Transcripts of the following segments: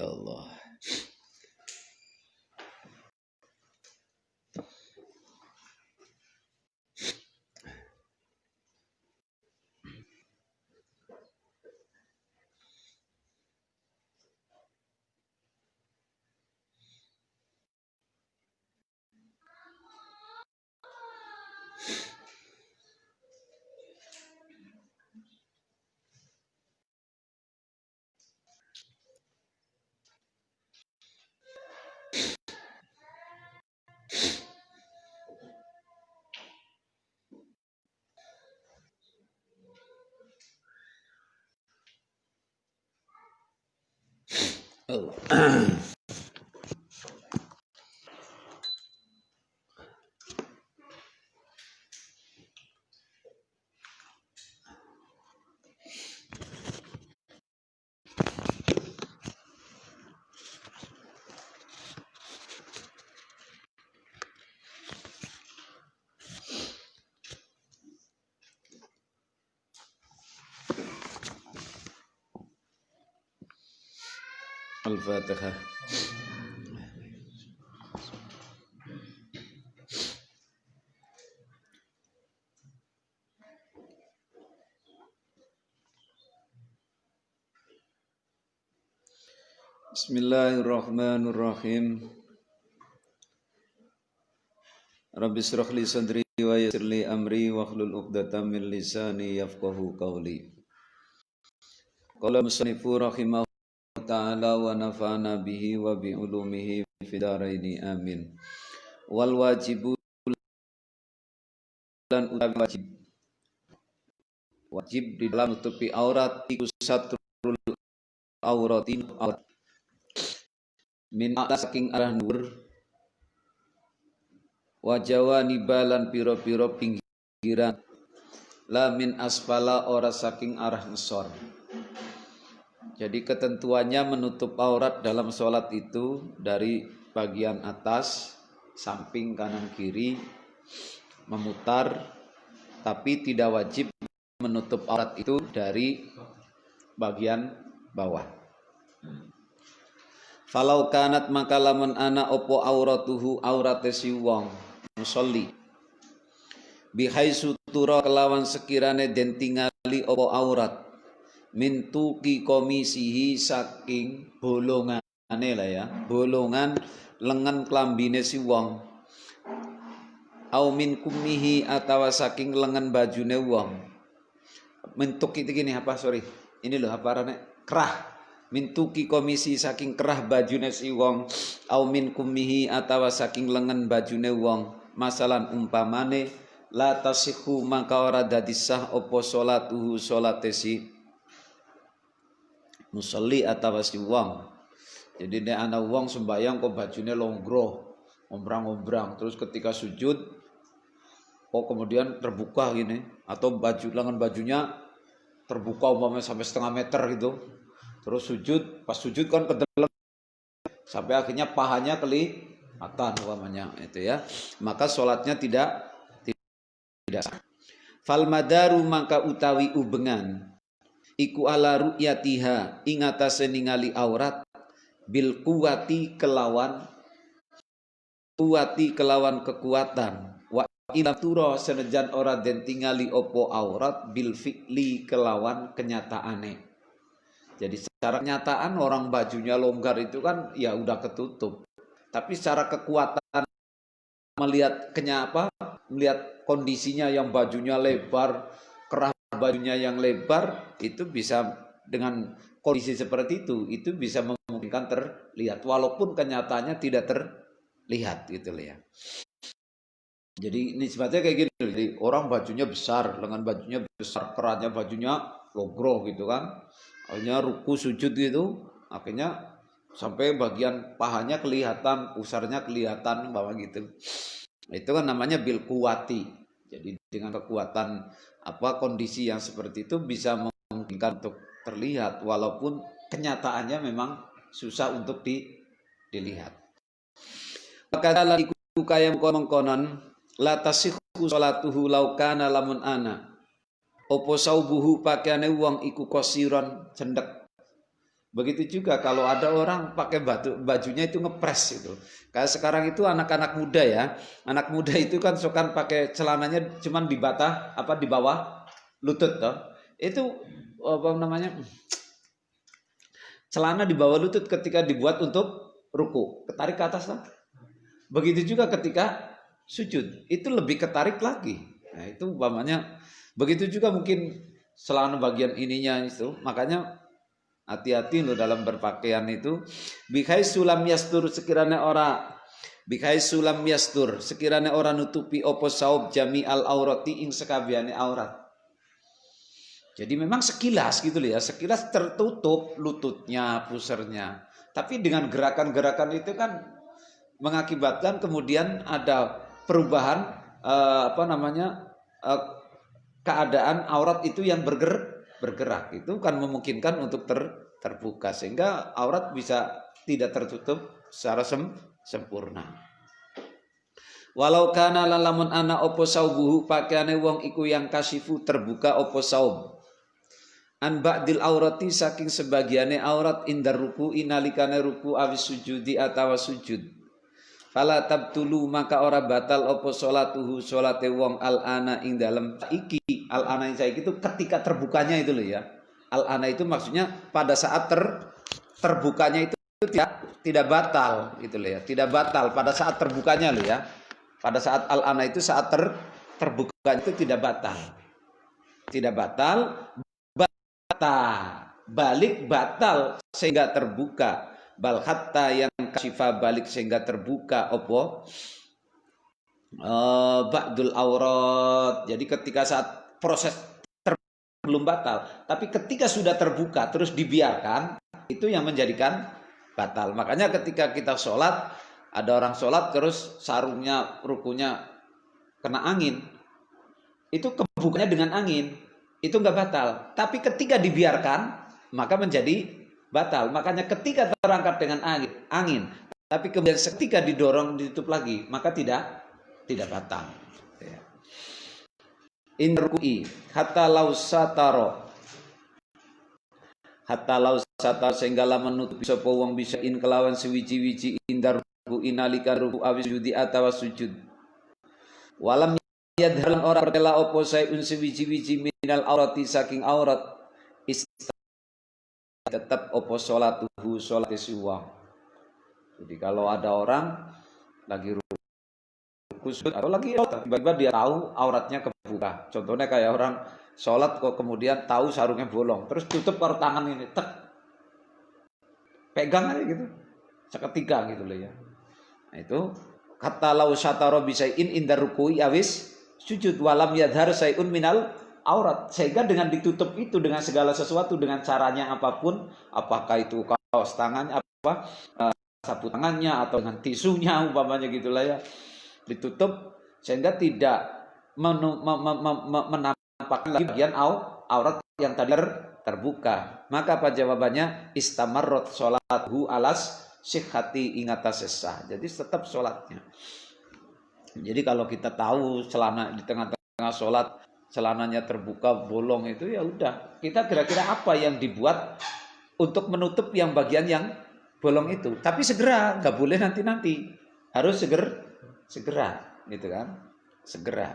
Allah. Al-Fatihah. Bismillahirrahmanirrahim. Rabbi shrah li sadri wa yassir li amri wahlul 'uqdatam min lisani yafqahu qawli. Qala musannifu rahimahullah ta'ala wa nafa'ana bihi wa bi ulumihi fid dharaini amin. Wal wajibu lan utawi wajib di dalam nutupi aurat iku satrul auratin aurat min saking arah nur wajawani balan piro-piro pinggiran la min asfala ora saking arah ngesor. Jadi ketentuannya menutup aurat dalam sholat itu dari bagian atas, samping, kanan, kiri, memutar, tapi tidak wajib menutup aurat itu dari bagian bawah. Falau kanat maka lamun ana opo auratuhu aurate si wong musolli bihaisu tura kelawan sekirane den tingali apa aurat min tuki komisihi saking bolongane lah ya, bolongan lengan klambine si wong, au min kumihi atawa saking lengan bajune wong. Mentuk itu gini apa, sorry ini loh apa rane kerah, mintuki komisi saking kerah bajune si wong, au min kumihi atawa saking lengan bajune wong. Masalan umpamane la tasihu maka ora dadi sah opo salatuhu salate si musolli atawa si wong. Jadi nek ana wong sembayang kok bajune longroh ngombrang-ngombrang, terus ketika sujud kemudian terbuka gini, atau lengan bajunya terbuka umpamanya sampai setengah meter gitu, terus sujud, pas sujud kan ke dalam sampai akhirnya pahanya kelihatan umpamanya itu ya, maka sholatnya tidak sah. Fal madaru maka utawi ubengan iku ala ru'yatiha ing atase ningali aurat bil kuwati kelawan kekuatan, wa ila turo senajan ora den tingali opo aurat bil fi'li kelawan kenyataane. Jadi secara kenyataan orang bajunya longgar itu kan ya udah ketutup, tapi secara kekuatan melihat melihat kondisinya yang bajunya lebar, kerah bajunya yang lebar, itu bisa dengan kondisi seperti itu bisa memungkinkan terlihat walaupun kenyataannya tidak terlihat gitu ya. Jadi ini sifatnya kayak gini, jadi orang bajunya besar, lengan bajunya besar, kerahnya bajunya logroh gitu kan, akhirnya ruku sujud gitu, akhirnya sampai bagian pahanya kelihatan, pusarnya kelihatan bahwa gitu. Itu kan namanya bil kuwati. Jadi dengan kekuatan kondisi yang seperti itu bisa memungkinkan untuk terlihat walaupun kenyataannya memang susah untuk dilihat. Maka dalam iku kaya mengkonon la tasihhu salatuhu law kana lamun ana opo saubuhu pakaiane wong iku kosiron cendek. Begitu juga kalau ada orang pakai bajunya itu ngepres itu. Kayak sekarang itu anak-anak muda ya. Anak muda itu kan suka pakai celananya cuman di bawah lutut toh. Itu apa namanya? Celana di bawah lutut ketika dibuat untuk ruku, ketarik ke atas toh. Begitu juga ketika sujud, itu lebih ketarik lagi. Nah, itu umpamanya begitu juga mungkin celana bagian ininya itu. Makanya hati-hati loh dalam berpakaian itu. Bikai sulam yastur sekiranya ora nutupi opo saub jami al aurati ing sekabiane aurat. Jadi memang sekilas gitu loh ya, sekilas tertutup lututnya, pusarnya. Tapi dengan gerakan-gerakan itu kan mengakibatkan kemudian ada perubahan keadaan aurat itu yang bergerak itu kan memungkinkan untuk terbuka sehingga aurat bisa tidak tertutup secara sempurna. Walau kana lamun ana opo saubuhu pakaiane wong iku yang kasifu terbuka opo saub an ba'dil aurati saking sebagiane aurat indar ruku inalikane ruku awis sujudi atawa sujud. Fala tabtulu maka ora batal opo sholatuhu sholate wong al-ana ing dalem iki. Al-ana saiki itu ketika terbukanya itu loh ya. Al-ana itu maksudnya pada saat terbukanya itu tidak batal gitu loh ya. Tidak batal pada saat terbukanya loh ya. Pada saat al-ana itu saat terbuka itu tidak batal. Tidak batal, balik batal sehingga terbuka. Bal hatta yang kashifa balik sehingga terbuka opo ba'dul aurat. Jadi ketika saat proses belum batal, tapi ketika sudah terbuka terus dibiarkan, itu yang menjadikan batal. Makanya ketika kita sholat, ada orang sholat terus sarungnya, rukunya kena angin, itu kebukanya dengan angin, itu nggak batal. Tapi ketika dibiarkan maka menjadi batal. Makanya ketika terangkat dengan angin, tapi kemudian ketika didorong ditutup lagi, maka tidak batal. In ruku'i hatta lausataro sehingga lamun nutupi sapa wong bisa in kelawan sewiji-wiji indar ruku'i nalika ruku awis sujudi atawa sujud. Walam yadhalan ora pertela opo sayun sewiji-wiji minal aurati saking aurat tetap opo sholatuhu sholati siwang. Jadi kalau ada orang lagi kusut atau lagi tiba-tiba dia tahu auratnya kebuka. Contohnya kayak orang sholat kok kemudian tahu sarungnya bolong, terus tutup paruh tangan ini, tek, pegang aja gitu, seketika gitu loh ya. Nah itu kata lau syataro bisain indar rukui awis sujud walam yadhar sayun minal aurat, sehingga dengan ditutup itu dengan segala sesuatu dengan caranya apapun, apakah itu kaos tangannya apa sapu tangannya atau dengan tisunya umpamanya gitulah ya, ditutup sehingga tidak menampakkan lagi bagian aurat yang tadi terbuka. Maka apa jawabannya? Istamarrot sholathu alas sihhati ingata sesah. Jadi tetap sholatnya. Jadi kalau kita tahu celana di tengah-tengah sholat celananya terbuka bolong itu, ya udah, kita kira-kira apa yang dibuat untuk menutup yang bagian yang bolong itu. Tapi segera, nggak boleh nanti-nanti, harus segera gitu kan, segera.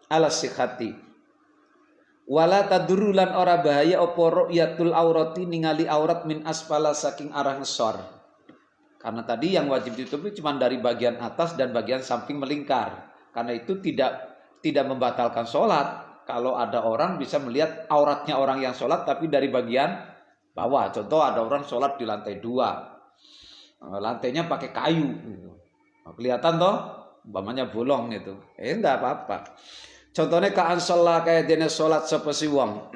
Alas sihhati wala tadurulan ora bahaya opo ru'yatul aurati ningali aurat min asfala saking arah ngesor. Karena tadi yang wajib ditutupi cuma dari bagian atas dan bagian samping melingkar. Karena itu tidak membatalkan sholat. Kalau ada orang bisa melihat auratnya orang yang sholat tapi dari bagian bawah. Contoh ada orang sholat di lantai 2, lantainya pakai kayu gitu. Kelihatan toh umpamanya bolong gitu, enggak apa-apa. Contohnya kaan sholat kayak dene sholat sepesi wong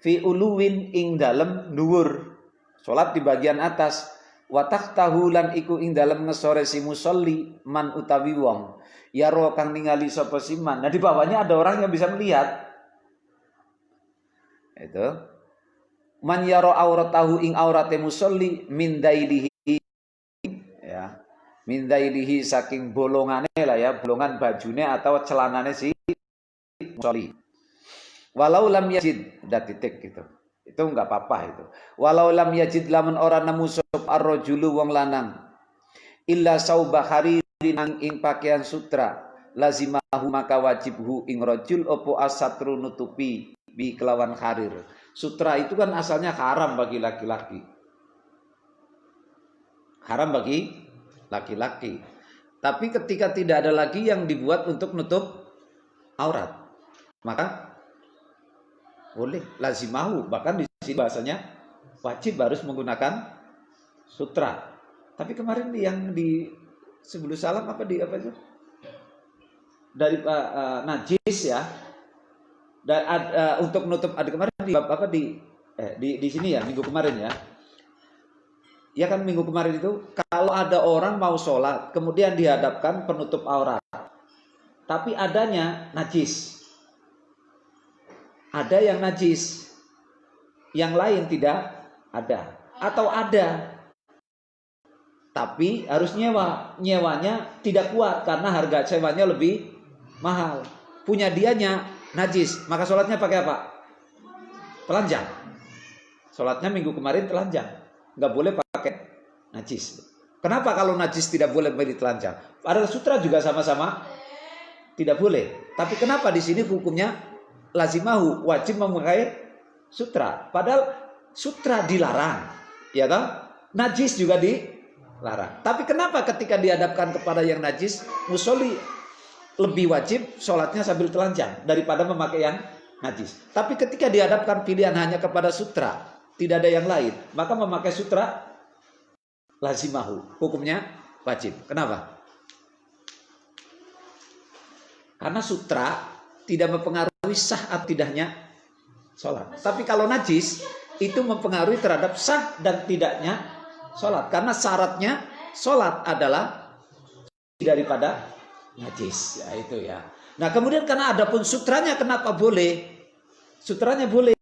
fi uluwin ing dalem dhuwur, sholat di bagian atas, watah tahulan iku ing dalem ngesore si musolli man utawi wong yaro kang ningali sapa siman. Nah di bawahnya ada orang yang bisa melihat itu man yaro auratahu ing aurate musolli min dailihi ya, min dailihi saking bolongane lah ya, bolongan bajune atau celanane si musolli. Walau lam yajid, ada titik gitu, itu enggak apa-apa itu. Walau lam yajid lamun ora nemu sop ar-rajulu wong lanang illa sauba haririn ing pakaian sutra lazimahu maka wajibhu ing rajul opo asatru nutupi bi kelawan harir. Sutra itu kan asalnya haram bagi laki-laki, haram bagi laki-laki. Tapi ketika tidak ada lagi yang dibuat untuk nutup aurat, maka boleh lazimahu, bahkan di sini bahasanya wajib harus menggunakan sutra. Tapi kemarin yang di sebelum salam apa itu dari najis ya, dan untuk nutup ada kemarin di sini ya minggu kemarin ya. Ya kan minggu kemarin itu kalau ada orang mau sholat kemudian dihadapkan penutup aurat, tapi adanya najis. Ada yang najis, yang lain tidak ada, atau ada tapi harus nyewanya tidak kuat karena harga sewanya lebih mahal. Punya dianya najis, maka sholatnya pakai apa? Telanjang. Sholatnya minggu kemarin telanjang, nggak boleh pakai najis. Kenapa kalau najis tidak boleh beli telanjang? Padahal sutra juga sama-sama tidak boleh. Tapi kenapa di sini hukumnya lazimahu, wajib memakai sutra? Padahal sutra dilarang, ya kan? Najis juga dilarang. Tapi kenapa ketika dihadapkan kepada yang najis, musolli lebih wajib sholatnya sambil telanjang daripada memakai yang najis? Tapi ketika dihadapkan pilihan hanya kepada sutra, tidak ada yang lain, maka memakai sutra lazimahu, hukumnya wajib. Kenapa? Karena sutra tidak mempengaruhi sah atau tidaknya sholat. Tapi kalau najis itu mempengaruhi terhadap sah dan tidaknya sholat. Karena syaratnya sholat adalah daripada najis. Ya itu ya. Nah kemudian karena ada pun sutranya, kenapa boleh? Sutranya boleh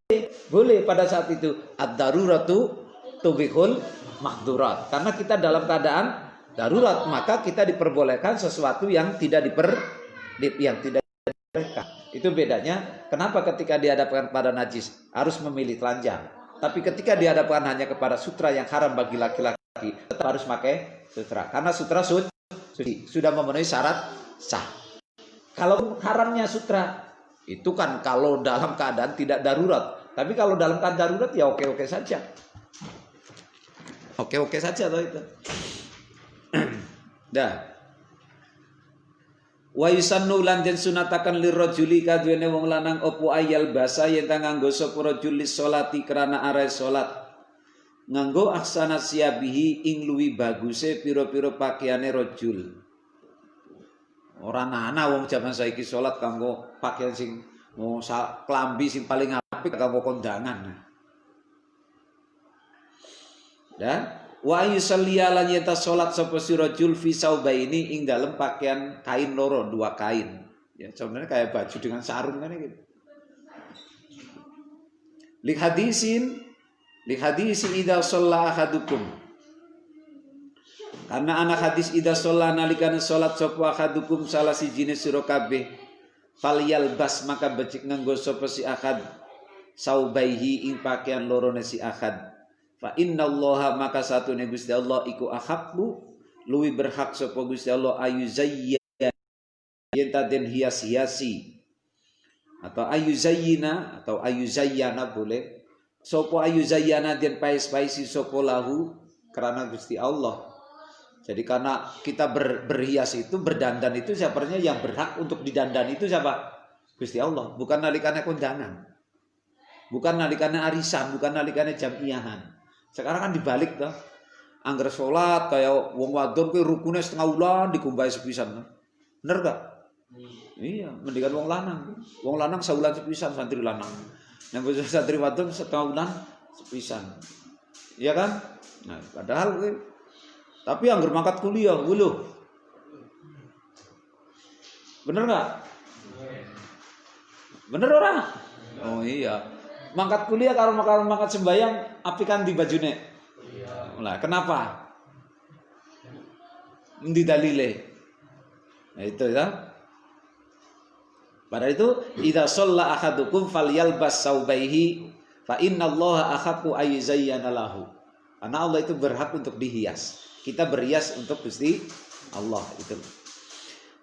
pada saat itu. Ad-daruratu tubihul mahdurat. Karena kita dalam keadaan darurat, maka kita diperbolehkan sesuatu yang tidak tidak. Itu bedanya. Kenapa ketika dihadapkan pada najis harus memilih telanjang, tapi ketika dihadapkan hanya kepada sutra yang haram bagi laki-laki tetap harus pakai sutra, karena sutra sudah memenuhi syarat sah. Kalau haramnya sutra itu kan kalau dalam keadaan tidak darurat. Tapi kalau dalam keadaan darurat ya oke-oke saja. Oke-oke saja toh itu. Dah. Wa yusannu lan den sunataken lirajuli kaduwene wong lanang opo ayal basa yen ta nganggo sapa rajul salati krana arah salat nganggo aksana siabihi ing luwi baguse pira-pira pakaiane rajul. Ora ana wong jaman saiki salat kanggo pakaian sing klambi sing paling apik kanggo kondangan. Dan wa yusalliya lan yata salat sapa si rajul fi saubaini ing dalem pakaian kain loro, dua kain. Ya sebenarnya kayak baju dengan sarung kan gitu. Li hadisi idza shalla ahadukum. Karena anak hadis idza shalla nalikane salat sapa ahadukum salah sijine sira kabeh falyal bas maka becik nganggo sapa si ahad saubaihi ing pakaian lorone si ahad. Fa innallaha maka satune Gusti Allah iku ahaqqu luwi berhak sapa Gusti Allah ayuzayya yen den hias-hiasi atau ayuzayyina atau ayuzayyana boleh sapa ayuzayyana den pais-paisi sapa lahu karena Gusti Allah. Jadi karena kita berhias itu berdandan itu sebenarnya yang berhak untuk didandan itu siapa? Gusti Allah, bukan nalikane kondangan. Bukan nalikane arisan, bukan nalikane jamiahan. Sekarang kan dibalik toh. Angger salat kaya wong wadon kuwi rukune setengah ulan dikumbahi sepisan. Bener gak? Iya, mendingan wong lanang. Wong lanang saulan sepisan santri lanang. Nek santri wadon setengah ulan sepisan. Iya kan? Nah, padahal tapi angger mangkat kuliah wuluh. Bener gak? Bener ora? Oh iya. Mangkat kuliah karo mangkat sembayang apikan di bajune. Iya. Lah kenapa? Endi dalile? Nah itu ya. Pada itu idza shalla ahadukum falyalbas saubaihi fa innallaha ahaqqu ayzayyana lahu. Karena Allah itu berhak untuk dihias. Kita berhias untuk Gusti Allah itu.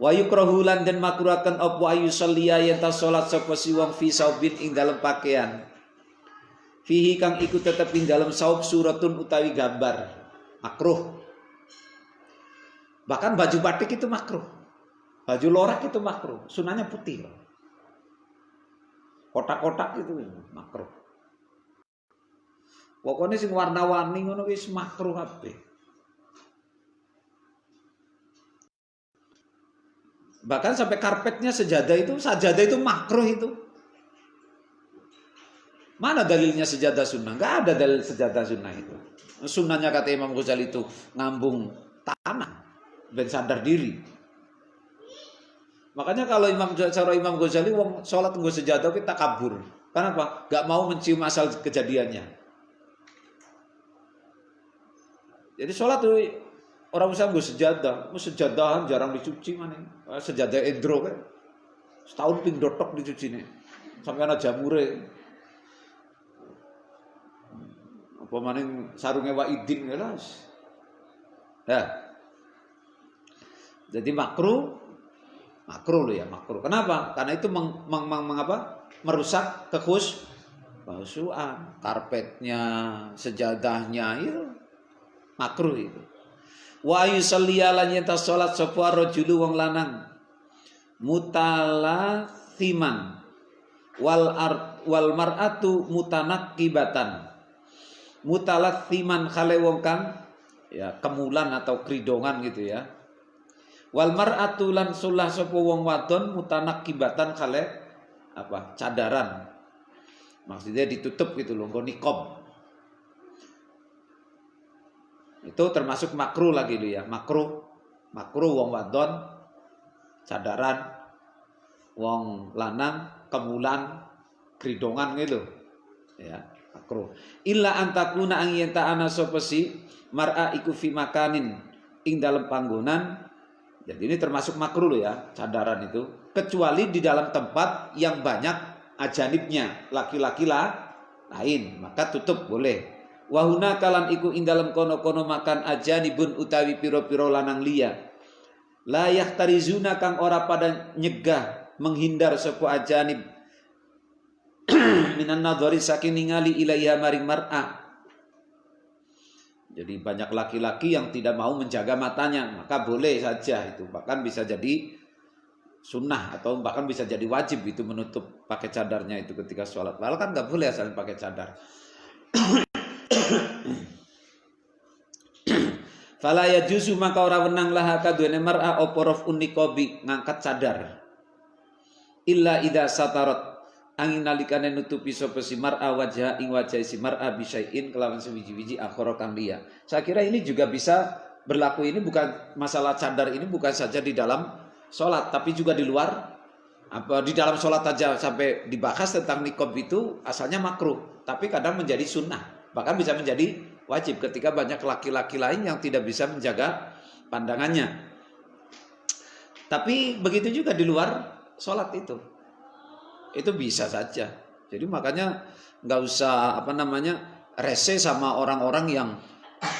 Wa yukrahu lan den makruhaken apa ayu salliya yen ta salat sapa si wong fi saubin ing dalem pakaian. Fihi kang iku tetep ing dalam saub suratun utawi gambar makruh. Bahkan baju batik itu makruh. Baju lorak itu makruh. Sunahnya putih. Kotak-kotak itu makruh. Pokoknya sing warna-warni ngono wis makruh kabeh. Bahkan sampai karpetnya sajadah itu makruh itu. Mana dalilnya sejadah sunnah? Gak ada dalil sejadah sunnah itu. Sunnahnya kata Imam Ghazali itu ngambung tanah ben sadar diri. Makanya kalau cara Imam Ghazali wong salat nggo sejadah kita kabur. Kenapa? Gak mau mencium asal kejadiannya. Jadi salat tuh orang usah nggo sejadah, sejadahan jarang dicuci mana. Sejadah endro kan. Setahun ping dotok dicuci nih. Sampai ana jamure. Apa maning sarunge Waidin jelas. Ya. Jadi makruh loh ya, makruh. Kenapa? Karena itu merusak kekhusyuan. Karpetnya, sejadahnya itu makruh itu. Wa yusalliya lan yata salat sapa rajulu wong lanang mutalathiman wal mar'atu mutanaqqibatan. Mutalathiman khale wong kang ya kemulan atau kridongan gitu ya. Wal mar'atu lan sulah sapa wong wadon mutanaqqibatan khale apa? Cadaran. Maksudnya ditutup gitu loh, nggo niqab. Itu termasuk makruh lagi lu ya, makruh wong wadon cadaran, wong lanang kemulan kridongan gitu. Ya. Makruh. Illa antakuna ang yenta ana sapa si mar'a iku fi makanin ing dalam panggonan. Jadi ini termasuk makruh loh ya, cadaran itu. Kecuali di dalam tempat yang banyak ajanibnya, laki-laki lain, maka tutup boleh. Wahuna kalan iku ing dalam kono-kono makan ajanibun utawi piro-piro lanang liya. La yahtarizuna kang ora pada nyegah menghindar sapa ajanib minan nadhari saking ningali ilaiha maring mar'ah. Jadi banyak laki-laki yang tidak mau menjaga matanya, maka boleh saja itu. Bahkan bisa jadi sunnah atau bahkan bisa jadi wajib itu menutup pakai cadarnya itu ketika sholat. Padahal kan nggak boleh asal pakai cadar. Fala yajuzu maka ora wenang laha kaduene mar'a oporof unikobi ngangkat cadar. Illa idza satarat angin nalikane nutupi sapa si mar'a wajha ing wajah si mar'a bisyai'in kelawan sewiji-wiji akhara kang liya. Saya kira ini juga bisa berlaku, ini bukan masalah cadar, ini bukan saja di dalam sholat tapi juga di luar. Di dalam sholat aja sampai dibahas tentang nikob itu asalnya makruh, tapi kadang menjadi sunnah, bahkan bisa menjadi wajib ketika banyak laki-laki lain yang tidak bisa menjaga pandangannya. Tapi begitu juga di luar sholat itu bisa saja. Jadi makanya nggak usah rese sama orang-orang yang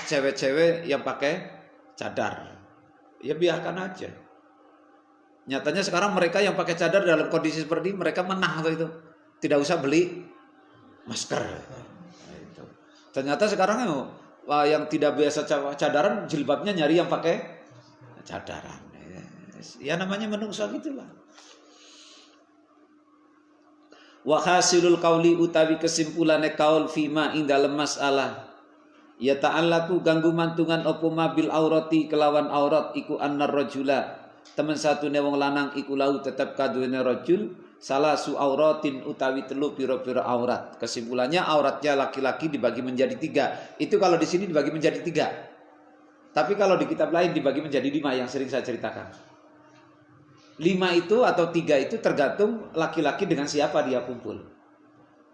cewek-cewek yang pakai cadar. Ya biarkan aja. Nyatanya sekarang mereka yang pakai cadar dalam kondisi seperti ini, mereka menang itu. Tidak usah beli masker. Itu. Ternyata sekarang yang tidak biasa cadaran, jilbabnya nyari yang pakai cadaran. Ya namanya menungso gitulah. Wa hasilul qauli utawi kesimpulane kaul fima ing dalem masalah ya ta'allaku ganggu mantungan apa mabil aurati kelawan aurat iku annar rajula temen satune wong lanang iku lau tetep kaduwene rajul salah su auratin utawi telu pira-pira aurat. Kesimpulannya auratnya laki-laki dibagi menjadi 3. Itu kalau di sini dibagi menjadi 3. Tapi kalau di kitab lain dibagi menjadi 5 yang sering saya ceritakan. 5 itu atau 3 itu tergantung laki-laki dengan siapa dia kumpul.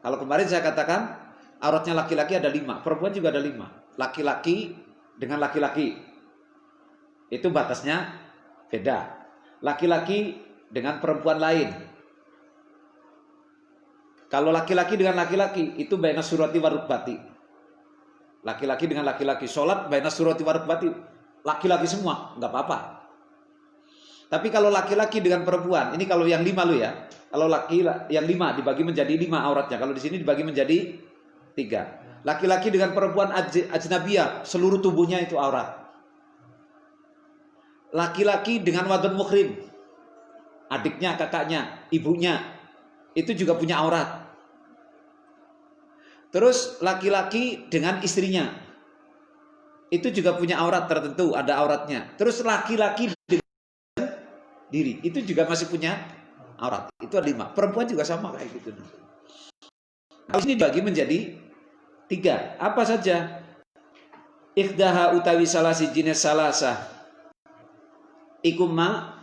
Kalau kemarin saya katakan auratnya laki-laki ada 5, perempuan juga ada 5. Laki-laki dengan laki-laki itu batasnya beda. Laki-laki dengan perempuan lain. Kalau laki-laki dengan laki-laki itu baina surati warukbati. Laki-laki dengan laki-laki sholat baina surati warukbati. Laki-laki semua nggak apa-apa. Tapi kalau laki-laki dengan perempuan, ini kalau yang 5 lo ya. Kalau laki yang 5 dibagi menjadi 5 auratnya. Kalau di sini dibagi menjadi 3. Laki-laki dengan perempuan ajnabiyah, seluruh tubuhnya itu aurat. Laki-laki dengan wadon muhrim, adiknya, kakaknya, ibunya, itu juga punya aurat. Terus laki-laki dengan istrinya, itu juga punya aurat tertentu, ada auratnya. Terus laki-laki dengan diri, itu juga masih punya aurat. Itu ada 5. Perempuan juga sama kayak gitu. Kalau ini dibagi menjadi 3. Apa saja? Ikhdaha utawi salah sijine salasah. Iku ma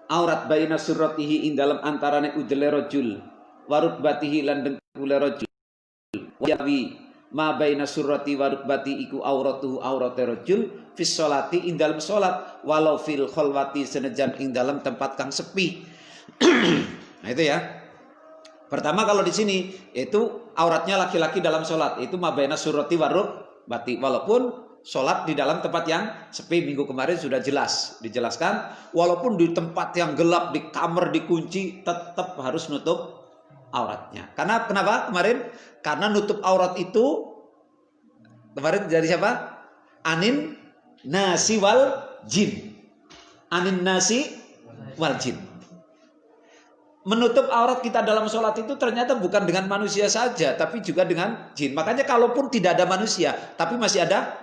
aurat baina surratihi ing dalam antarane udele rajul warukbatihi lan dengkule rajul. Wayawi ma baina surrati warukbati iku auratuhu aurate rajul fis sholati ing dalam salat walau fil khalwati senajan ing dalam tempat kang sepi. Nah itu ya. Pertama kalau di sini itu auratnya laki-laki dalam sholat itu mabaina surati warukbati, walaupun sholat di dalam tempat yang sepi. Minggu kemarin sudah dijelaskan walaupun di tempat yang gelap, di kamar dikunci, tetap harus nutup auratnya. Karena kenapa kemarin? Karena nutup aurat itu kemarin dari siapa? Anin nasi wal jin. Anin nasi wal jin. Menutup aurat kita dalam sholat itu ternyata bukan dengan manusia saja, tapi juga dengan jin. Makanya kalaupun tidak ada manusia, tapi masih ada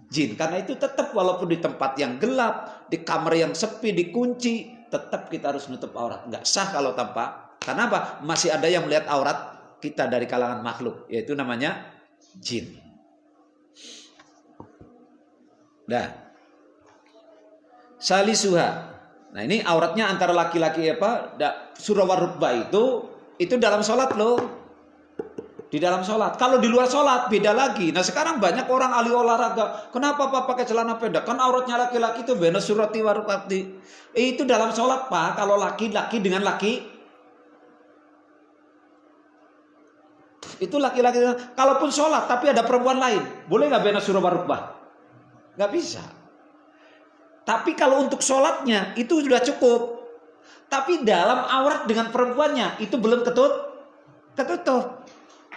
jin. Karena itu tetap walaupun di tempat yang gelap, di kamar yang sepi, dikunci, tetap kita harus nutup aurat. Nggak sah kalau tanpa. Karena apa? Masih ada yang melihat aurat kita dari kalangan makhluk, yaitu namanya jin. Nah, salisuha. Nah ini auratnya antara laki-laki surah warukbah itu dalam sholat loh. Di dalam sholat. Kalau di luar sholat beda lagi. Nah sekarang banyak orang ahli olahraga. Kenapa Pak pakai celana pendek? Kan auratnya laki-laki itu bena surati warukbati. Itu dalam sholat Pak. Kalau laki-laki dengan laki. Itu laki-laki. Kalaupun sholat tapi ada perempuan lain. Boleh nggak bena surah warukbah? Nggak bisa. Tapi kalau untuk sholatnya itu sudah cukup. Tapi dalam aurat dengan perempuannya itu belum ketutup.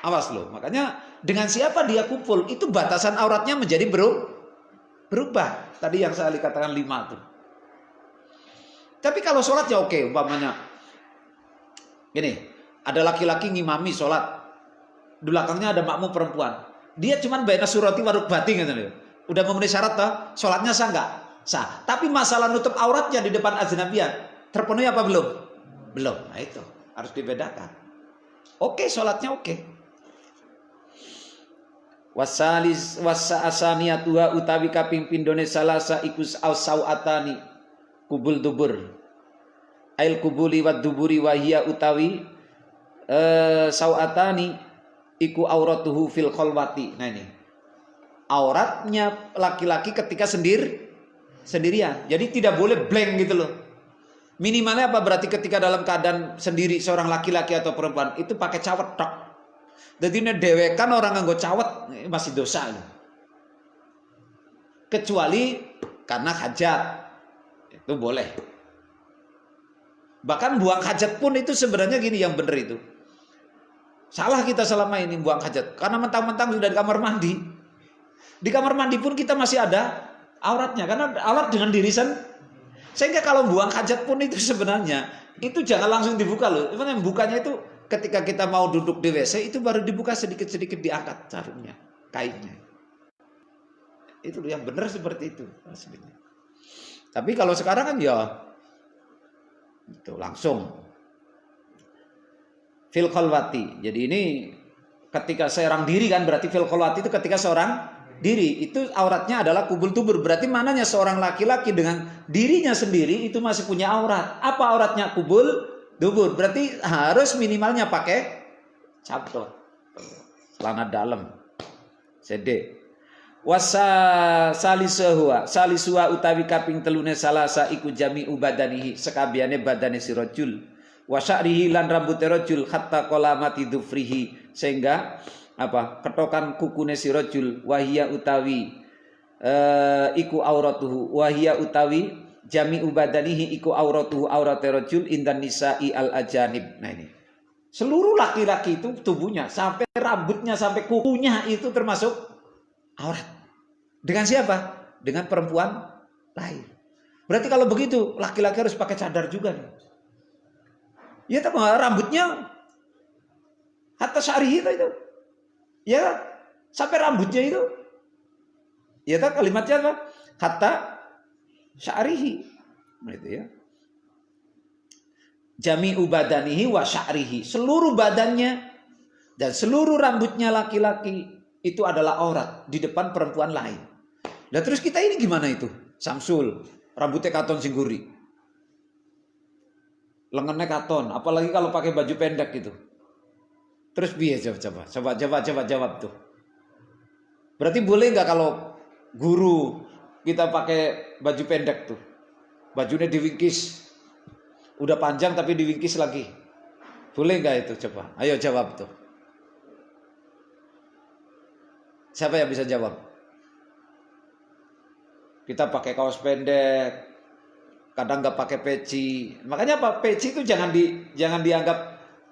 Awas loh. Makanya dengan siapa dia kumpul itu batasan auratnya menjadi berubah. Tadi yang saya katakan 5 tuh. Tapi kalau sholat ya oke, umpamanya gini, ada laki-laki ngimami sholat, di belakangnya ada makmum perempuan. Dia cuman baina surati waruk batin gitu loh. Udah memenuhi syarat toh, sholatnya sah nggak? Sah. Tapi masalah nutup auratnya di depan ajnabiyan terpenuhi apa belum? Belum. Nah itu harus dibedakan. Oke, sholatnya oke. Wasa asaniyatuha utawi kaping pindone salasa ikus ausauatani kubul dubur. Ail kubuli wad duburi wahia utawi sauatani iku auratuhu fil kholwati. Nah ini auratnya laki-laki ketika sendirian. Jadi tidak boleh blank gitu loh. Minimalnya apa? Berarti ketika dalam keadaan sendiri seorang laki-laki atau perempuan itu pakai cawet tok. Jadi ini dewekan orang nganggo cawet masih dosa loh. Kecuali karena hajat itu boleh. Bahkan buang hajat pun itu sebenarnya gini yang benar itu. Salah kita selama ini buang hajat karena mentang-mentang sudah di kamar mandi. Di kamar mandi pun kita masih ada auratnya karena aurat dengan diri sehingga kalau buang hajat pun itu sebenarnya itu jangan langsung dibuka loh. Yang bukanya itu ketika kita mau duduk di WC itu baru dibuka sedikit-sedikit diangkat sarungnya, kainnya. Itu yang benar seperti itu aslinya. Tapi kalau sekarang kan ya itu langsung fil khalwati. Jadi ini ketika seorang diri kan berarti fil khalwati itu ketika seorang diri itu auratnya adalah kubul tubur. Berarti mananya seorang laki-laki dengan dirinya sendiri itu masih punya aurat. Apa auratnya? Kubul tubur. Berarti harus minimalnya pakai caplok, celana dalam, CD. Wasa salisuha utawi kaping telune salasa iku jami ubadanihi sekabiane badane si rajul. Wasya'rihi lan rambute rajul hatta qalamati dhufrihi sehingga apa ketokan kukune si rajul wahia utawi iku auratuhu wahia utawi jami ubadanihi iku auratuhu aurate rajul indan nisa'i al ajanib. Nah ini seluruh laki-laki itu tubuhnya sampai rambutnya sampai kukunya itu termasuk aurat. Dengan siapa? Dengan perempuan lain. Berarti kalau begitu laki-laki harus pakai cadar juga nih. Ya tapi rambutnya hatta syarihi itu. Ya sampai rambutnya itu. Ya tak kalimatnya apa? Hatta syarihi. Itu ya. Jami'u badanihi wa sya'rihi. Seluruh badannya dan seluruh rambutnya laki-laki itu adalah aurat di depan perempuan lain. Nah terus kita ini gimana itu? Samsul, rambutnya katon singguri. Lengannya katon, apalagi kalau pakai baju pendek gitu. Terus biar jawab tuh. Berarti boleh nggak kalau guru kita pakai baju pendek tuh? Bajunya diwingkis. Udah panjang tapi diwingkis lagi. Boleh nggak itu coba? Ayo jawab tuh. Siapa yang bisa jawab? Kita pakai kaos pendek, kadang nggak pakai peci. Makanya apa? Peci itu jangan dianggap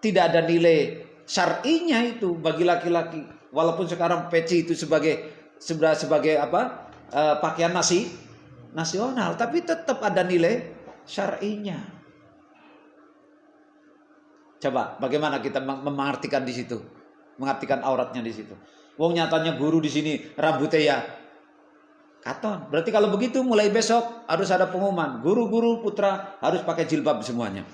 tidak ada nilai syar'inya itu bagi laki-laki. Walaupun sekarang peci itu sebagai apa? Pakaian nasional, tapi tetap ada nilai syar'inya. Coba bagaimana kita mengartikan di situ? Mengartikan auratnya di situ. Wong nyatanya guru di sini rambutnya ya katon. Berarti kalau begitu mulai besok harus ada pengumuman. Guru-guru putra harus pakai jilbab semuanya.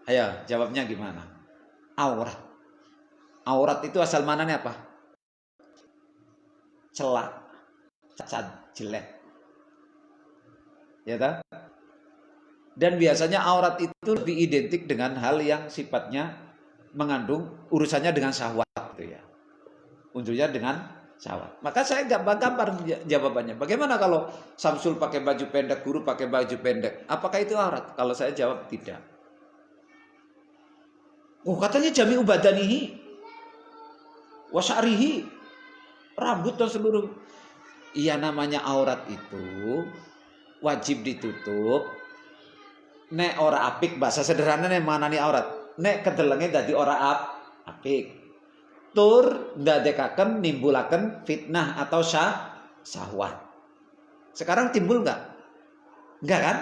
Ayo jawabnya gimana? Aurat. Aurat itu asal mananya apa? Celak, cacat, jelek. Ya tak? Dan biasanya aurat itu lebih identik dengan hal yang sifatnya mengandung urusannya dengan syahwat gitu ya. Unsurnya dengan syahwat. Maka saya gampang jawabannya. Bagaimana kalau Samsul pakai baju pendek, guru pakai baju pendek? Apakah itu aurat? Kalau saya jawab tidak. Oh katanya jami ubadanihi wa sya'rihi. rambut dan seluruh. Iya, namanya aurat itu wajib ditutup. Nek ora apik, bahasa sederhananya mana nih aurat? Nek kedelenge dadi ora apik. Tur ndadekaken nimbulaken fitnah atau syahwat. Sekarang timbul nggak? Enggak kan?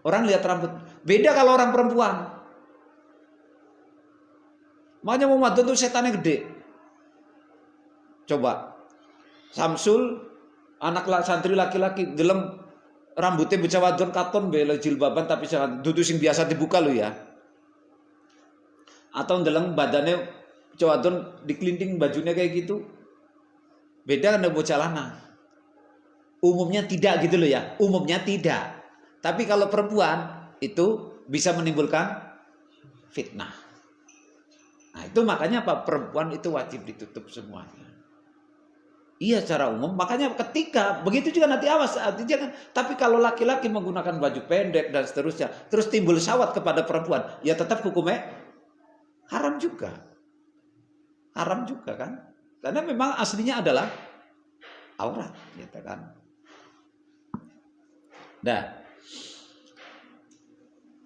Orang lihat rambut. Beda kalau orang perempuan. Makanya mau wadon tuh setannya gede. Coba Samsul anak santri laki-laki deleng rambutnya bocah wadon katon bela jilbaban tapi dudu sing biasa dibuka lo ya. Atau deleng badannya bocah wadon dikelinting bajunya kayak gitu. Beda dengan bocah lanang. Umumnya tidak gitu loh ya. Umumnya tidak. Tapi kalau perempuan itu bisa menimbulkan fitnah. Nah, itu makanya apa? Perempuan itu wajib ditutup semuanya. Iya, secara umum. Makanya ketika begitu juga nanti awas, jangan. Tapi kalau laki-laki menggunakan baju pendek dan seterusnya, terus timbul syahwat kepada perempuan, ya tetap hukumnya haram juga. Haram juga kan? Karena memang aslinya adalah aurat, gitu kan? Nah,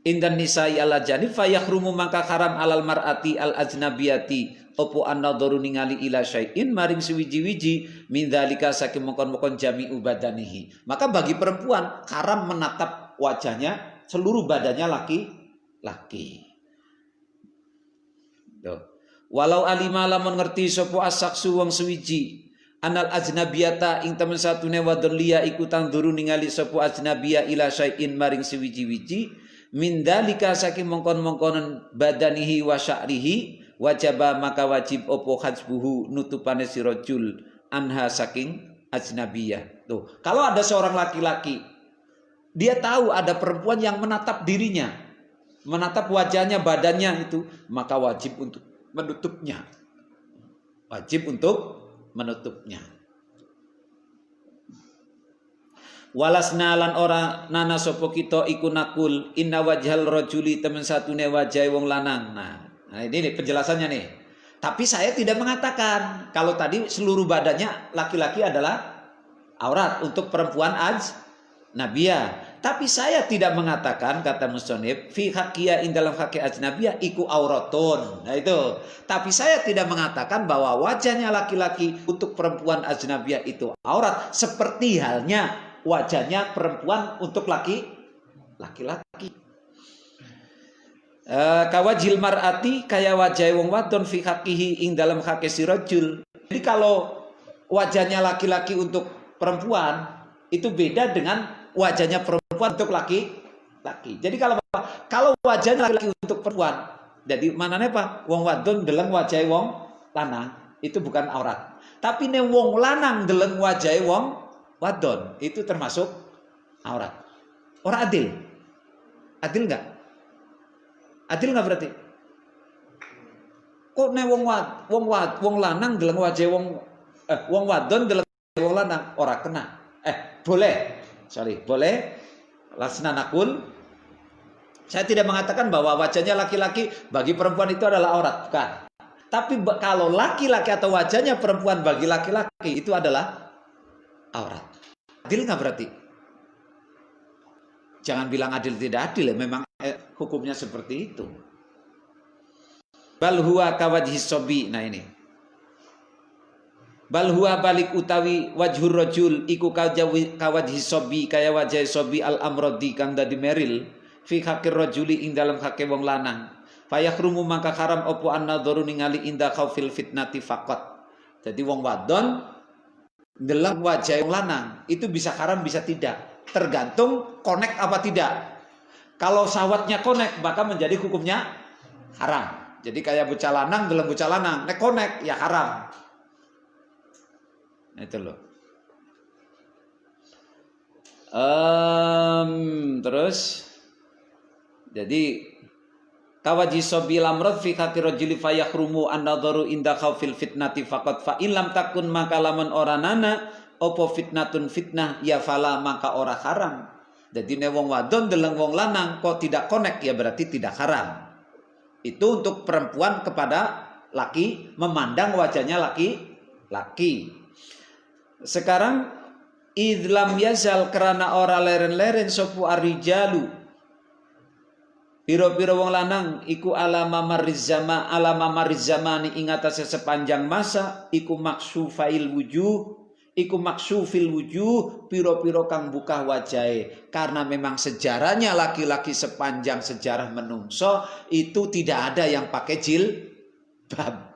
indan nisa'i ala janib fayahrumu maka haram alal mar'ati al ajnabiyati opo an-nadharu ningali ila syai'in maring suwiji-wiji min dzalika saking mongkon-mongkon jami'u badanihi. Maka bagi perempuan haram menatap wajahnya seluruh badannya laki-laki. Walau alima lamun ngerti sapa asaksu wong suwiji anal ajnabiyata ing temen satune wadon liya iku tanduru ningali sapa ajnabiya ila syai'in maring suwiji-wiji min dalika saking mongkon-mongkonen badanihi wa sya'rihi wajaba maka wajib opo hajbuhu nutupane si rajul anha saking ajnabiyah. Tuh, kalau ada seorang laki-laki dia tahu ada perempuan yang menatap dirinya, menatap wajahnya, badannya itu, maka wajib untuk menutupnya. Wajib untuk menutupnya. Walasna lan ora nana sopo kita iku nakul inna wajhal rajuli temen satune wajah wong lanang. Nah ini nih penjelasannya nih. Tapi saya tidak mengatakan kalau tadi seluruh badannya laki-laki adalah aurat untuk perempuan ajnabiyah. Tapi saya tidak mengatakan kata musonib fi haqqiyah in dalam haqqi ajnabiyah iku auratun. Nah itu. Tapi saya tidak mengatakan bahwa wajahnya laki-laki untuk perempuan ajnabiyah itu aurat seperti halnya wajahnya perempuan untuk laki-laki. Kawajil mar'ati kaya wajah wong wadon fi haqqihi ing dalam haqqi si rajul. Jadi kalau wajahnya laki-laki untuk perempuan itu beda dengan wajahnya perempuan untuk laki-laki. Jadi kalau wajahnya laki-laki untuk perempuan, jadi manane apa? Wong wadon deleng wajah wong lanang itu bukan aurat. Tapi ne wong lanang deleng wajah wong wadon itu termasuk aurat. Orang adil? Adil nggak? Adil nggak berarti? Kok ne wong lanang deleng wajah wong wadon deleng wong lanang ora kena? Boleh. Lasna nakul. Saya tidak mengatakan bahwa wajahnya laki-laki bagi perempuan itu adalah aurat, bukan. Tapi kalau laki-laki atau wajahnya perempuan bagi laki-laki itu adalah aurat. Adil nggak berarti? Jangan bilang adil tidak adil ya. Memang hukumnya seperti itu. Bal huwa kawajhi sobi. Nah ini. Bal huwa balik utawi wajhur rajul iku kawajhi sobi kaya wajah sobi al amrodi kang dadi meril fi hakir rajuli ing dalam hake wong lanang. Fayahrumu maka haram opo an-nadharu ningali inda khaufil fitnati faqat. Jadi wong wadon dalam wajah yang lanang itu bisa haram bisa tidak, tergantung connect apa tidak. Kalau syahwatnya connect maka menjadi hukumnya haram. Jadi kayak bocah lanang dalam bocah lanang nek connect ya haram. Itu loh. Terus jadi kawaji sobi lamrod fi hati rajuli fayahrumu an-nadharu inda khaufil fitnati faqat fa illam takun maka lamun ora nana opo fitnatun fitnah ya fala maka ora haram. Jadi ne wong wadon deleng wong lanang kok tidak connect ya berarti tidak haram. Itu untuk perempuan kepada laki memandang wajahnya laki-laki. Sekarang idlam yazal kerana ora leren-leren sopu arijalu piro-piro wong lanang iku alama marizamani ing atase sepanjang masa iku maksufil wujuh piro-piro kang buka wajahe, karena memang sejarahnya laki-laki sepanjang sejarah menungso itu tidak ada yang pakai jilbab,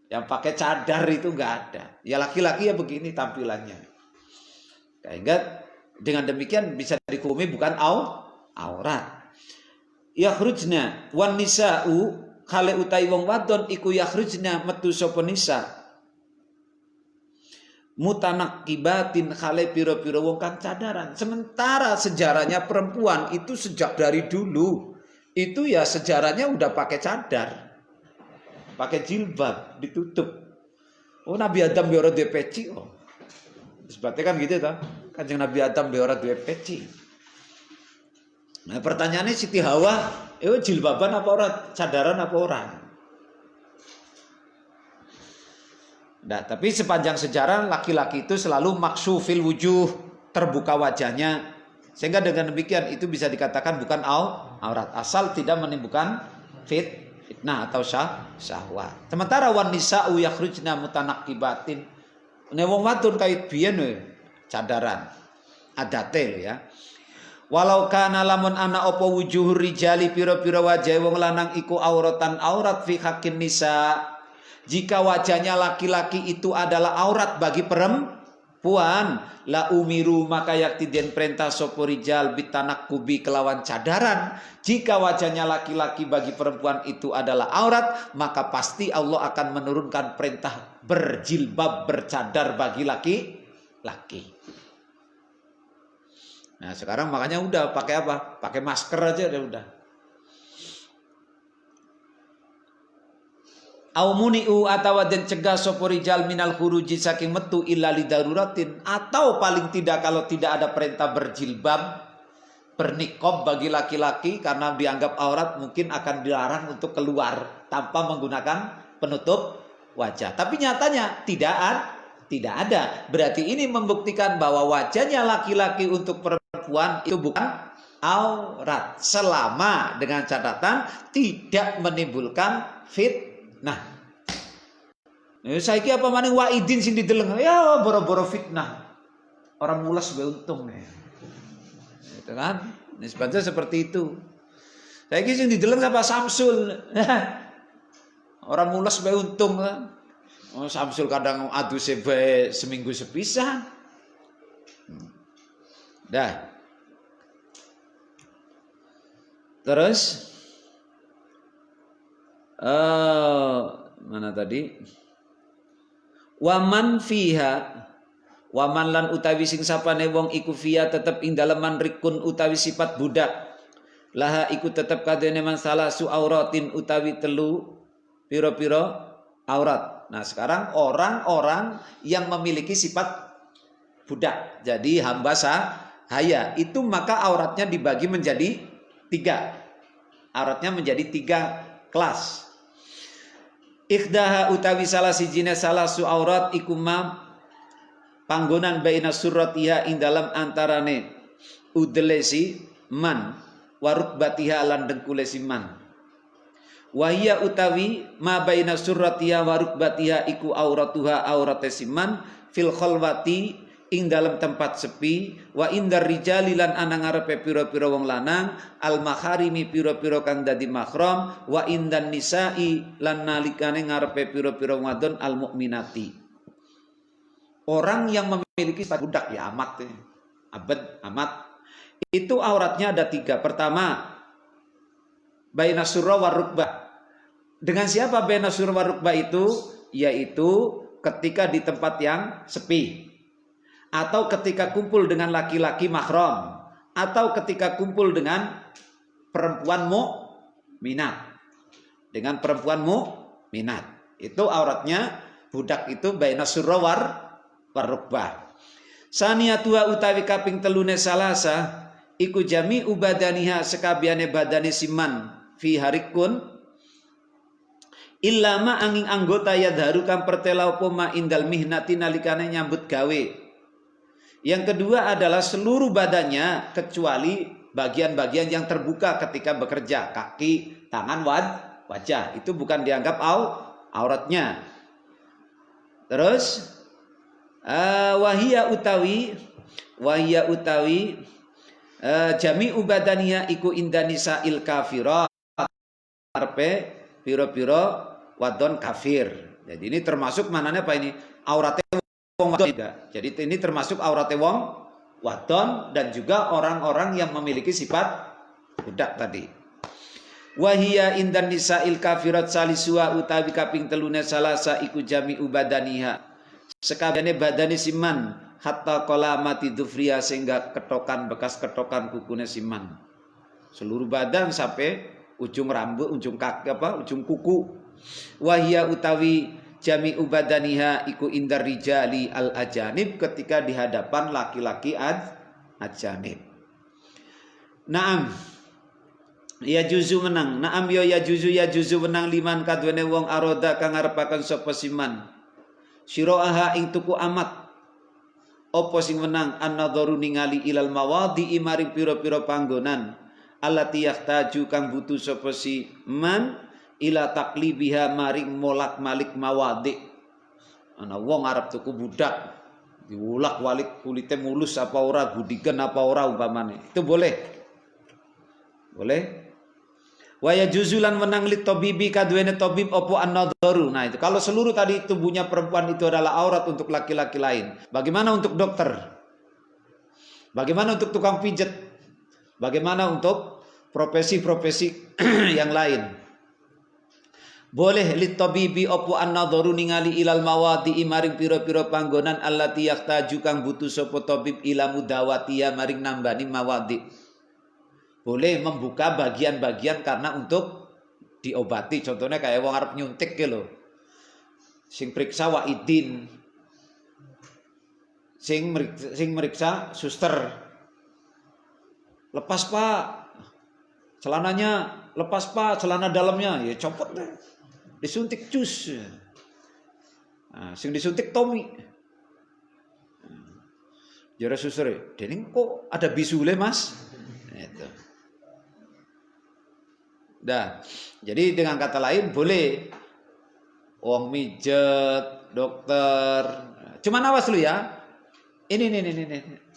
yang pakai cadar itu enggak ada. Ya laki-laki ya begini tampilannya. Sehingga dengan demikian bisa dihukumi bukan aurat. Yakhrujna wan nisa'u khale utai wong wadon iku yakhrujna metu sapa nisa mutanaqqibatin khale piro-piro wong kang cadaran. Sementara sejarahnya perempuan itu sejak dari dulu itu ya sejarahnya udah pakai cadar, pakai jilbab, ditutup. Oh Nabi Adam be ora duwe peci kok. Sebabnya kan gitu ta. Kanjeng Nabi Adam be ora duwe peci. Nah pertanyaannya Siti Hawa, jilbaban apa orang, cadaran apa orang? Nah, tapi sepanjang sejarah laki-laki itu selalu maksufil wujuh, terbuka wajahnya. Sehingga dengan demikian itu bisa dikatakan bukan aurat, asal tidak menimbulkan fitnah atau syahwat. Sementara wan nisa'u yakhrujna mutanaqqibatin. Ne wong wadon kait biyen cadaran. Adate lho ya. Walau kana lamun ana apa wujuhur rijali pira-pira wajah wong lanang iku auratan aurat fi haqqin nisa. Jika wajahnya laki-laki itu adalah aurat bagi perempuan, la umiru maka yakti den perintah sapa rijal bitanaqqubi kelawan cadaran. Jika wajahnya laki-laki bagi perempuan itu adalah aurat, maka pasti Allah akan menurunkan perintah berjilbab bercadar bagi laki-laki. Nah sekarang makanya udah pakai apa? Pakai masker aja udah. Aumuniu atawa den cegah sapa rijal minal khuruji saking metu illa lidaruratin, atau paling tidak kalau tidak ada perintah berjilbab berniqab bagi laki-laki karena dianggap aurat mungkin akan dilarang untuk keluar tanpa menggunakan penutup wajah. Tapi nyatanya tidak ada. Berarti ini membuktikan bahwa wajahnya laki-laki untuk perempuan itu bukan aurat selama dengan catatan tidak menimbulkan fitnah. Saiki apa maning waidin sing dideleng ya boro-boro fitnah. Orang mulas be untung nih. Itu kan? Nisbatnya seperti itu. Saiki sing dideleng apa Samsul. Orang mulas be untung kan. Oh, Samsul kadang adu sebe seminggu sepisan. Dah. Terus mana tadi? Waman fiha, waman lan utawi sing sapane wong iku fiha tetep ing daleman rikun utawi sifat budak. Laha iku tetep kadene man salasu auratin utawi telu piro-piro aurat. Nah sekarang orang-orang yang memiliki sifat budak, jadi hamba sahaya, itu maka auratnya dibagi menjadi 3. Auratnya menjadi 3 kelas. Ikhdaha utawi salah sijine salah su aurat iku ma panggonan baina surratiha ing dalam antarane udelesi man warukbatiha lan dengkule si man. Wahia utawi ma baina surratiha warukbatiha iku auratuha aurate si man fil khalwati ing dalam tempat sepi, wa indar rijali lan ana ngarepe pira-pira wong lanang, al maharimi pira-pira kang dadi mahram, wa indan nisa'i lan nalikane ngarepe pira-pira wadon al mukminati. Orang yang memiliki sifat budak ya amat, abad amat, itu auratnya ada 3. Pertama, baina surra wa rukbah. Dengan siapa baina surra wa rukbah itu? Yaitu ketika di tempat yang sepi, atau ketika kumpul dengan laki-laki mahram, atau ketika kumpul dengan perempuan mukminat. Dengan perempuan mukminat. Itu auratnya budak itu baina surra war rukbah. Saniyatuha utawi kaping telune salasa iku jami ubadaniha sekabiane badane siman fi harikun Illama angin anggota yadharu kang pertela apa ma indal mihnati nalikane nyambut gawe. Yang kedua adalah seluruh badannya kecuali bagian-bagian yang terbuka ketika bekerja, kaki, tangan, wajah. Itu bukan dianggap auratnya. Terus wahia utawi jami ubadania iku indanisa il kafirah arpe piro-piro wadon kafir. Jadi ini termasuk mananya apa ini? Auratnya wong wadon juga. Jadi ini termasuk auratnya wong wadon dan juga orang-orang yang memiliki sifat budak tadi. Wahia indan nisa'il kafirat salisuwa utawi kaping telune salasa iku jami ubadaniha. Sekabehane badane siman hatta qala mati dufriya sehingga ketokan bekas ketokan kukune siman. Seluruh badan sampai ujung rambut, ujung kaki ujung kuku. Wahia utawi jami ubadaniha iku indar rijali al ajanib ketika di hadapan laki-laki ajanib. Naam. Ya juzu menang. Naam yo ya juzu menang liman kadwene wong aroda kang ngarepaken sapa siman. Siroaha ing tuku amat. Apa sing menang an-nadharu ningali ilal mawadi maring pira-pira panggonan. Allati yahtaju kang butuh sapa si man ila taqlibiha maring molak-malik mawadi. Ana wong arep tuku budak diulak-walik kulite mulus apa ora, gudigen apa ora umpamane. Itu boleh. Boleh. Wa yajuzulan menang li tabibi kadwene tabib apa an-nadharu. Nah, itu kalau seluruh tadi tubuhnya perempuan itu adalah aurat untuk laki-laki lain. Bagaimana untuk dokter? Bagaimana untuk tukang pijet? Bagaimana untuk profesi-profesi yang lain? Boleh li tabibi apa an-nadharu ningali ilal mawadi maring pira-pira panggonan allati yahtaju kang butuh sapa tabib ila mudawatiya maring nambani mawadi. Boleh membuka bagian-bagian karena untuk diobati. Contohnya kayak wong arep nyuntik ke lho. Sing periksa waidin. Sing meriksa suster. Lepas Pak celananya, lepas Pak celana dalamnya, ya copot deh. Disuntik cus. Nah, sing disuntik Tommy. Jare suster, "Dening kok ada bisule, Mas?" Itu. Dah, jadi dengan kata lain boleh wong mijet, dokter. Cuman awas lu ya. Ini.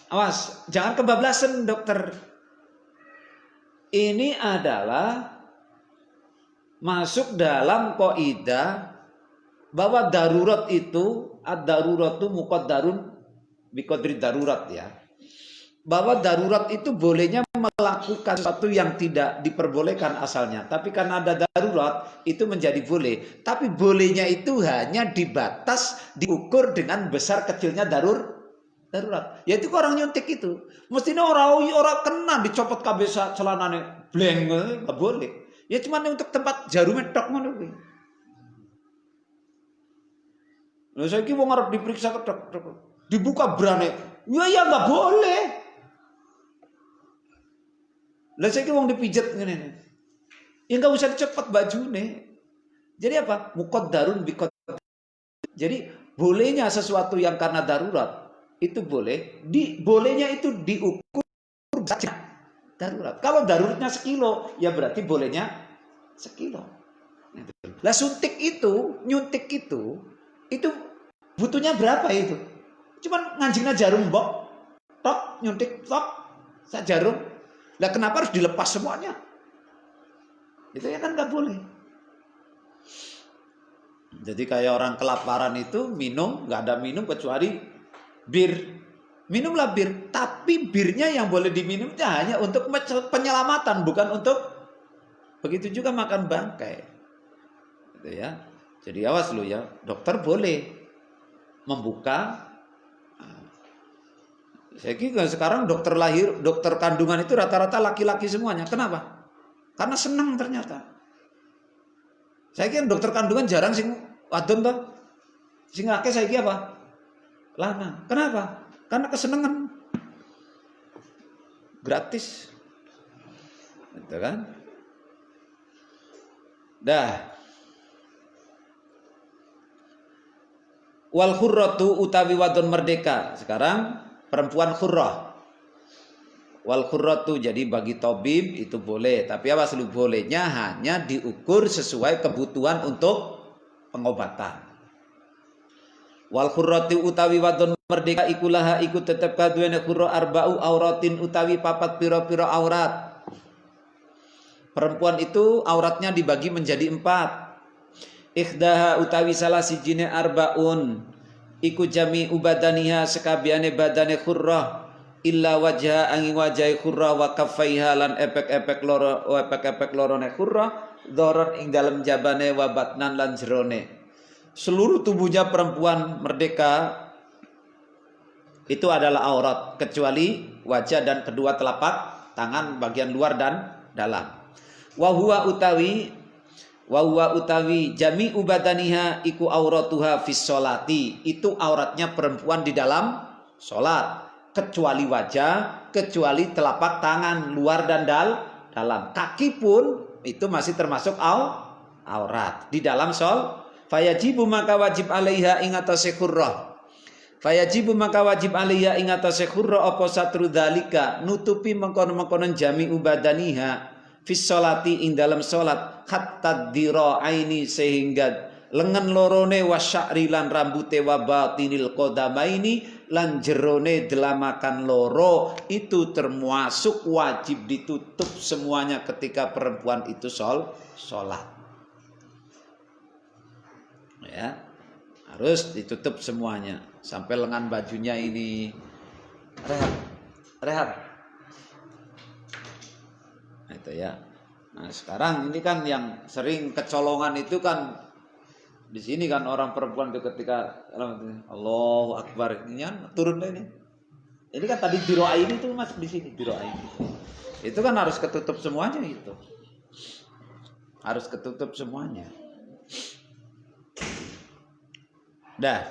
Awas, jangan kebablasan dokter. Ini adalah masuk dalam kaidah bahwa darurat itu ad-daruratu muqaddarun biqadri darurat ya. Bahwa darurat itu bolehnya melakukan sesuatu yang tidak diperbolehkan asalnya. Tapi karena ada darurat, itu menjadi boleh. Tapi bolehnya itu hanya dibatas, diukur dengan besar kecilnya darurat. Yaitu orang nyuntik itu. Mestinya orang kena dicopot kabeh celanane. Bleng, nggak boleh. Ya cuma untuk tempat jarum tok ngono kuwi. Lah saiki wong arep diperiksa ketok. Dibuka brane. Ya nggak boleh. Lah saiki wong dipijet ngene. Ya enggak usah dicepet bajune. Jadi apa? Muqaddarun biqadar. Jadi bolehnya sesuatu yang karena darurat itu boleh, bolehnya itu diukur saja darurat. Kalau daruratnya sekilo, ya berarti bolehnya sekilo. Lah suntik itu, nyuntik itu butuhnya berapa itu? Cuman nganjingna jarum mbok, tok nyuntik tok, sak jarum. Lah kenapa harus dilepas semuanya? Itu ya kan nggak boleh. Jadi kayak orang kelaparan itu minum, nggak ada minum kecuali bir. Minumlah bir, tapi birnya yang boleh diminum hanya untuk penyelamatan, bukan untuk begitu juga makan bangkai. Gitu ya. Jadi awas lu ya, dokter boleh membuka. Saya kira sekarang dokter lahir, dokter kandungan itu rata-rata laki-laki semuanya. Kenapa? Karena senang ternyata. Saya kira dokter kandungan jarang sing wadon toh. Sing akeh saya kira apa? Lanang. Kenapa? Karena kesenangan. Gratis. Gitu kan? Dah. Wal khurratu utawi wadon merdeka. Sekarang perempuan khurrah. Wal khurratu, jadi bagi tabib itu boleh, tapi apa selalu bolehnya hanya diukur sesuai kebutuhan untuk pengobatan. Wal khurratu utawi wadon merdeka ikulaha iku tetep kaduwene khurra arba'u auratin utawi papat pira-pira aurat. Perempuan itu auratnya dibagi menjadi 4. Ikhdaha utawi salah sijine arbaun iku jami ubadaniha sekabiane badane khurrah illa wajha angin wajai khurrah wa kaffaiha lan epek-epek lorone khurrah dhoron ing dalem jabane wa batnan lan jerone. Seluruh tubuhnya perempuan merdeka itu adalah aurat kecuali wajah dan kedua telapak tangan bagian luar dan dalam. Wa huwa utawi jami ubadaniha iku auratuha fis sholati, itu auratnya perempuan di dalam sholat kecuali wajah, kecuali telapak tangan luar dan dalam. Kaki pun itu masih termasuk aurat di dalam sholat. Fayajibu maka wajib alaiha ing atase khurrah. Fayajibu maka wajib alaiha ing atase khurrah apa satru dzalika nutupi mengkono-mengkonon jami ubadaniha fis sholati ing dalam sholat hatta dira'aini sehingga lengan lorone wasya'ri lan rambute wa batinil qadamaini lan jerone delamakan loro itu termasuk wajib ditutup semuanya ketika perempuan itu sholat. Ya, harus ditutup semuanya sampai lengan bajunya ini. Rehat. Itu ya. Nah, sekarang ini kan yang sering kecolongan itu kan di sini kan orang perempuan itu ketika Allahu Akbar ini kan turun deh ini. Ini kan tadi biroa ini tuh masuk di sini biroa ini. Itu kan harus ketutup semuanya itu. Harus ketutup semuanya. Dah.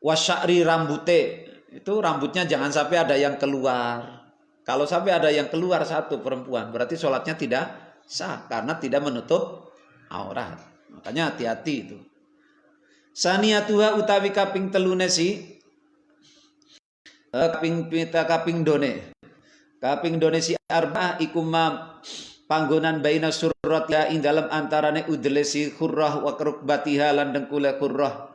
Wasya'ri rambute, itu rambutnya jangan sampai ada yang keluar. Kalau sampai ada yang keluar satu perempuan, berarti sholatnya tidak sah karena tidak menutup aurat. Makanya hati-hati itu. Saniyatuha utawi kaping telune si kaping done. Kaping done si arba'ah iku ma panggonan baina surrat ya ing dalam antarane udele si khurrah wa rukbatiha lan dengkule khurrah.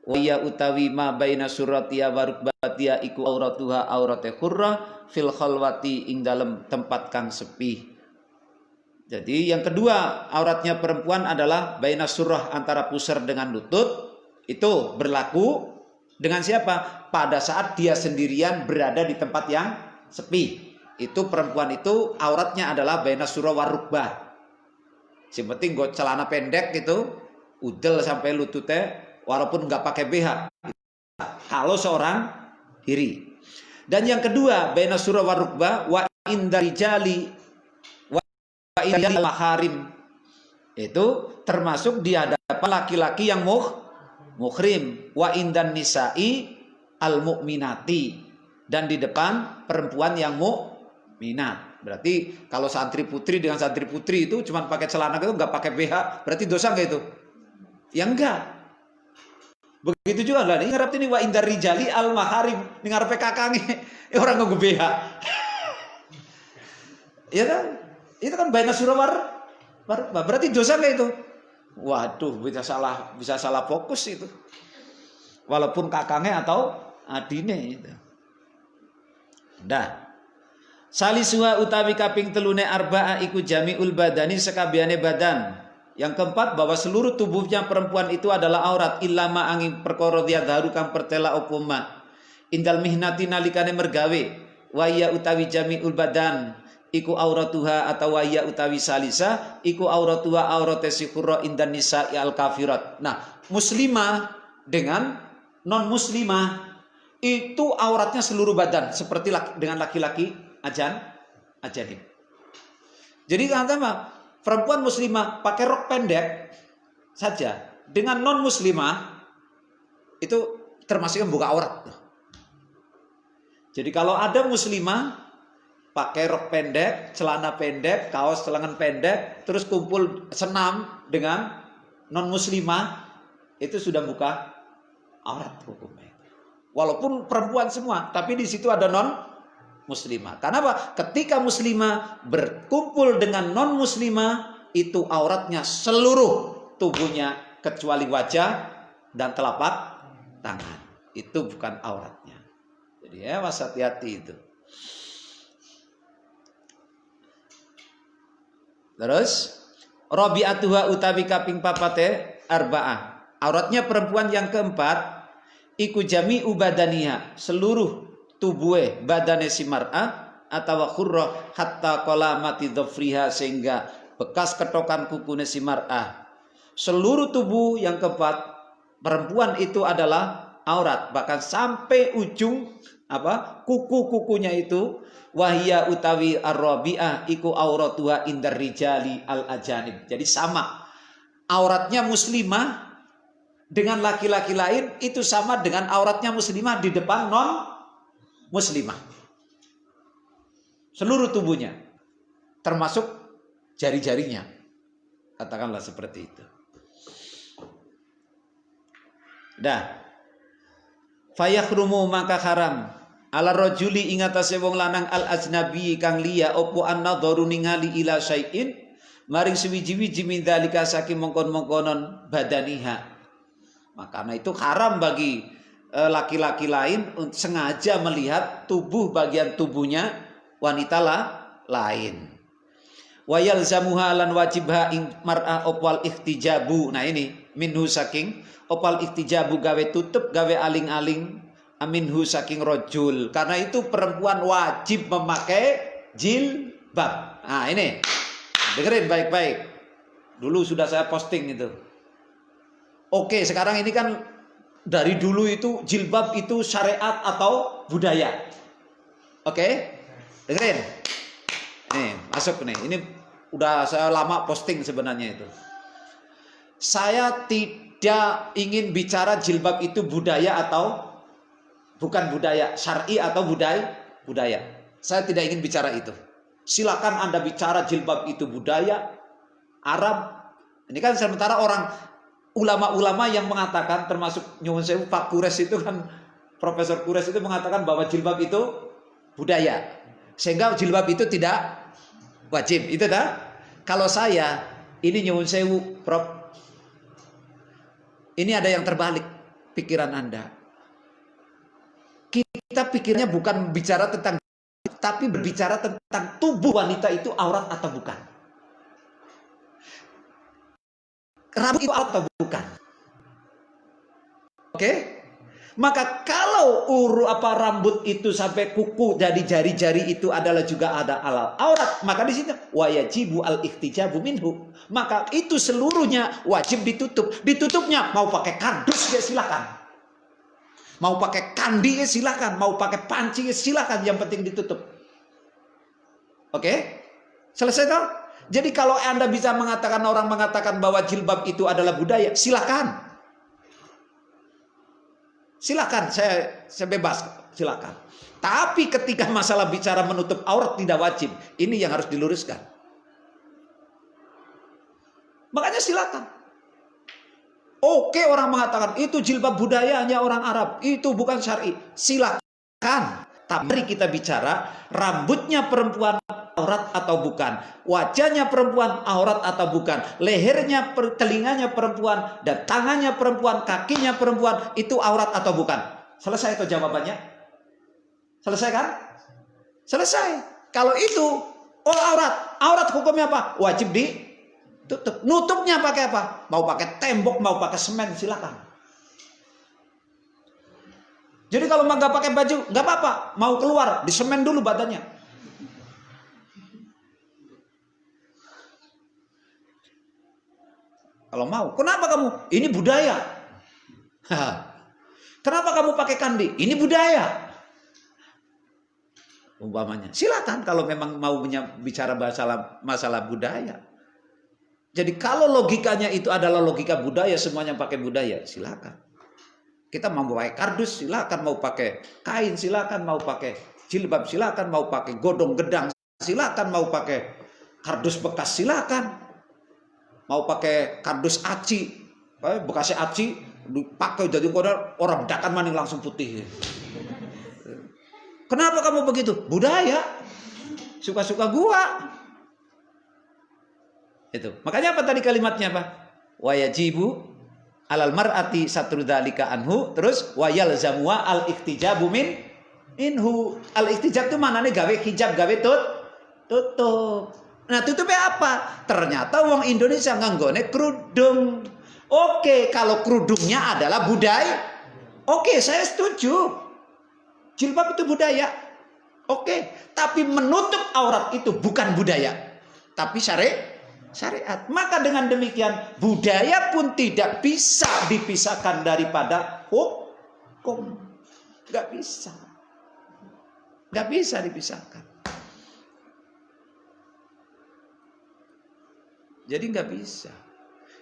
Wa ya utawi ma baina surratiya wa rukbatiha iku auratuha aurate khurrah fil khalwati ing dalam tempat kang sepi. Jadi yang kedua auratnya perempuan adalah baina surrah antara pusar dengan lutut. Itu berlaku dengan siapa? Pada saat dia sendirian berada di tempat yang sepi. Itu perempuan itu auratnya adalah baina surrah wa rukbah. Yang penting gue celana pendek gitu, udel sampai lututnya walaupun nggak pakai BH. Kalau seorang diri. Dan yang kedua baina surrah wa rukbah wa indarijali maharim, itu termasuk di hadapan laki-laki yang muhrim wa indan nisa'i al mu'minati, dan di depan perempuan yang mukminat. Berarti kalau santri putri dengan santri putri itu cuma pakai celana gitu nggak pakai BH, berarti dosa nggak itu? Ya enggak. Begitu juga lah ini ngarep ini wa indar rijali al maharim, ini ngarepe kakange orang nggo BH. Ya kan? Itu kan baina surah war, berarti dosa nggak itu? Waduh, bisa salah fokus itu. Walaupun kakangnya atau adine itu. Dah. Salisuha utawi kaping telune arba'ah iku jami'ul badani sekabiane badan. Yang keempat bahwa seluruh tubuhnya perempuan itu adalah aurat illama angin perkara diadharu kang pertela opoma. Indal mihnati nalikane mergawe wa ya utawi jami'ul badan iku auratuha atau waya utawi salisa iku auratuha aurate si khurra indan nisa'i al kafirat. Nah, muslimah dengan non muslimah itu auratnya seluruh badan seperti dengan laki-laki ajanib. Jadi kata apa? Perempuan muslimah pakai rok pendek saja dengan non muslimah itu termasuk membuka aurat. Jadi kalau ada muslimah pakai rok pendek, celana pendek, kaos lengan pendek, terus kumpul senam dengan non muslimah, itu sudah buka aurat hukumnya. Walaupun perempuan semua, tapi di situ ada non muslimah. Karena apa? Ketika muslimah berkumpul dengan non muslimah, itu auratnya seluruh tubuhnya kecuali wajah dan telapak tangan. Itu bukan auratnya. Jadi ya mas, hati-hati itu. Terus Rabi'atuha utawi kaping papate arba'ah. Auratnya perempuan yang keempat iku jami'u badaniha, seluruh tubuhe badane si mar'ah atau khurrah hatta qalamati dhafriha, sehingga bekas ketokan kukune si mar'ah. Seluruh tubuh yang keempat perempuan itu adalah aurat, bahkan sampai ujung kuku-kukunya itu. Wahia utawi ar-rabi'ah iku auratuha indar rijali al-ajanib. Jadi sama, auratnya muslimah dengan laki-laki lain itu sama dengan auratnya muslimah di depan non muslimah. Seluruh tubuhnya, termasuk jari-jarinya, katakanlah seperti itu. Dah, fayakhrumu maka haram ala rajuli ingatase wong lanang al ajnabi kang liya opo an-nadharu ningali ila syai'in maring suwiji-wiji min dzalika saking mongkon-mongkonon badaniha. Makanya itu haram bagi laki-laki lain sengaja melihat tubuh bagian tubuhnya wanita lain. Wa yalzamuha lan wajibha ing mar'ah opal ihtijabu. Nah ini minhu saking opal ihtijabu gawe tutup gawe aling-aling aminhu saking rojul. Karena itu perempuan wajib memakai jilbab. Nah ini dengerin baik-baik. Dulu sudah saya posting itu. Oke, sekarang ini kan dari dulu itu jilbab itu syariat atau budaya. Oke, dengerin. Nih masuk nih. Ini udah saya lama posting sebenarnya itu. Saya tidak ingin bicara jilbab itu budaya atau bukan budaya, syar'i atau budaya. Saya tidak ingin bicara itu. Silakan Anda bicara jilbab itu budaya Arab. Ini kan sementara orang ulama-ulama yang mengatakan, termasuk nyuwun sewu Pak Kures itu kan, Profesor Kures itu mengatakan bahwa jilbab itu budaya. Sehingga jilbab itu tidak wajib. Itu dah. Kalau saya ini nyuwun sewu Prof, ini ada yang terbalik pikiran Anda. Kita pikirnya bukan bicara tentang, tapi berbicara tentang tubuh wanita itu aurat atau bukan. Rambut itu aurat atau bukan. Oke? Maka kalau rambut itu sampai kuku jadi jari-jari itu adalah juga ada alal aurat, maka di sini wajibu al-ihtijabu minhu. Maka itu seluruhnya wajib ditutup. Ditutupnya mau pakai kardus ya silakan. Mau pakai kandi ya silakan, mau pakai panci ya silakan, yang penting ditutup. Oke? Selesai toh? Jadi kalau Anda bisa mengatakan, orang mengatakan bahwa jilbab itu adalah budaya, silakan. Silakan, saya bebas, silakan. Tapi ketika masalah bicara menutup aurat tidak wajib, ini yang harus diluruskan. Makanya silakan. Oke, orang mengatakan itu jilbab budayanya orang Arab, itu bukan syar'i. Silakan. Tapi mari kita bicara rambutnya perempuan aurat atau bukan, wajahnya perempuan aurat atau bukan, lehernya, telinganya perempuan, dan tangannya perempuan, kakinya perempuan, itu aurat atau bukan. Selesai itu jawabannya? Selesai kan? Selesai. Kalau itu aurat hukumnya apa? Wajib ditutup. Nutupnya pakai apa? Mau pakai tembok, mau pakai semen, silakan. Jadi kalau nggak pakai baju, nggak apa-apa. Mau keluar, disemen dulu badannya. Kalau mau, kenapa kamu? Ini budaya. Kenapa kamu pakai kandi? Ini budaya. Umpamanya, silakan kalau memang mau bicara masalah budaya. Jadi kalau logikanya itu adalah logika budaya, semuanya pakai budaya, silakan. Kita mau pakai kardus, silakan. Mau pakai kain, silakan. Mau pakai jilbab, silakan. Mau pakai godong gedang, silakan. Mau pakai kardus bekas, silakan. Mau pakai kardus aci, bekasnya aci, Pakai jadi orang bedakan maning langsung putih. Kenapa kamu begitu? Budaya. Suka-suka gua. Itu. Makanya apa tadi kalimatnya apa? Wa yajibu alal mar'ati satru dzalika anhu, terus wa yalzamuha al iktijabu min inhu. Al iktijab itu maknanya gawe hijab, gawe tutup. Nah, tutupnya apa? Ternyata wong Indonesia nganggone kerudung. Oke, kalau kerudungnya adalah budaya. Oke, saya setuju. Jilbab itu budaya. Oke, tapi menutup aurat itu bukan budaya, tapi syariat. Maka dengan demikian budaya pun tidak bisa dipisahkan daripada hukum. Gak bisa. Gak bisa dipisahkan. Jadi gak bisa.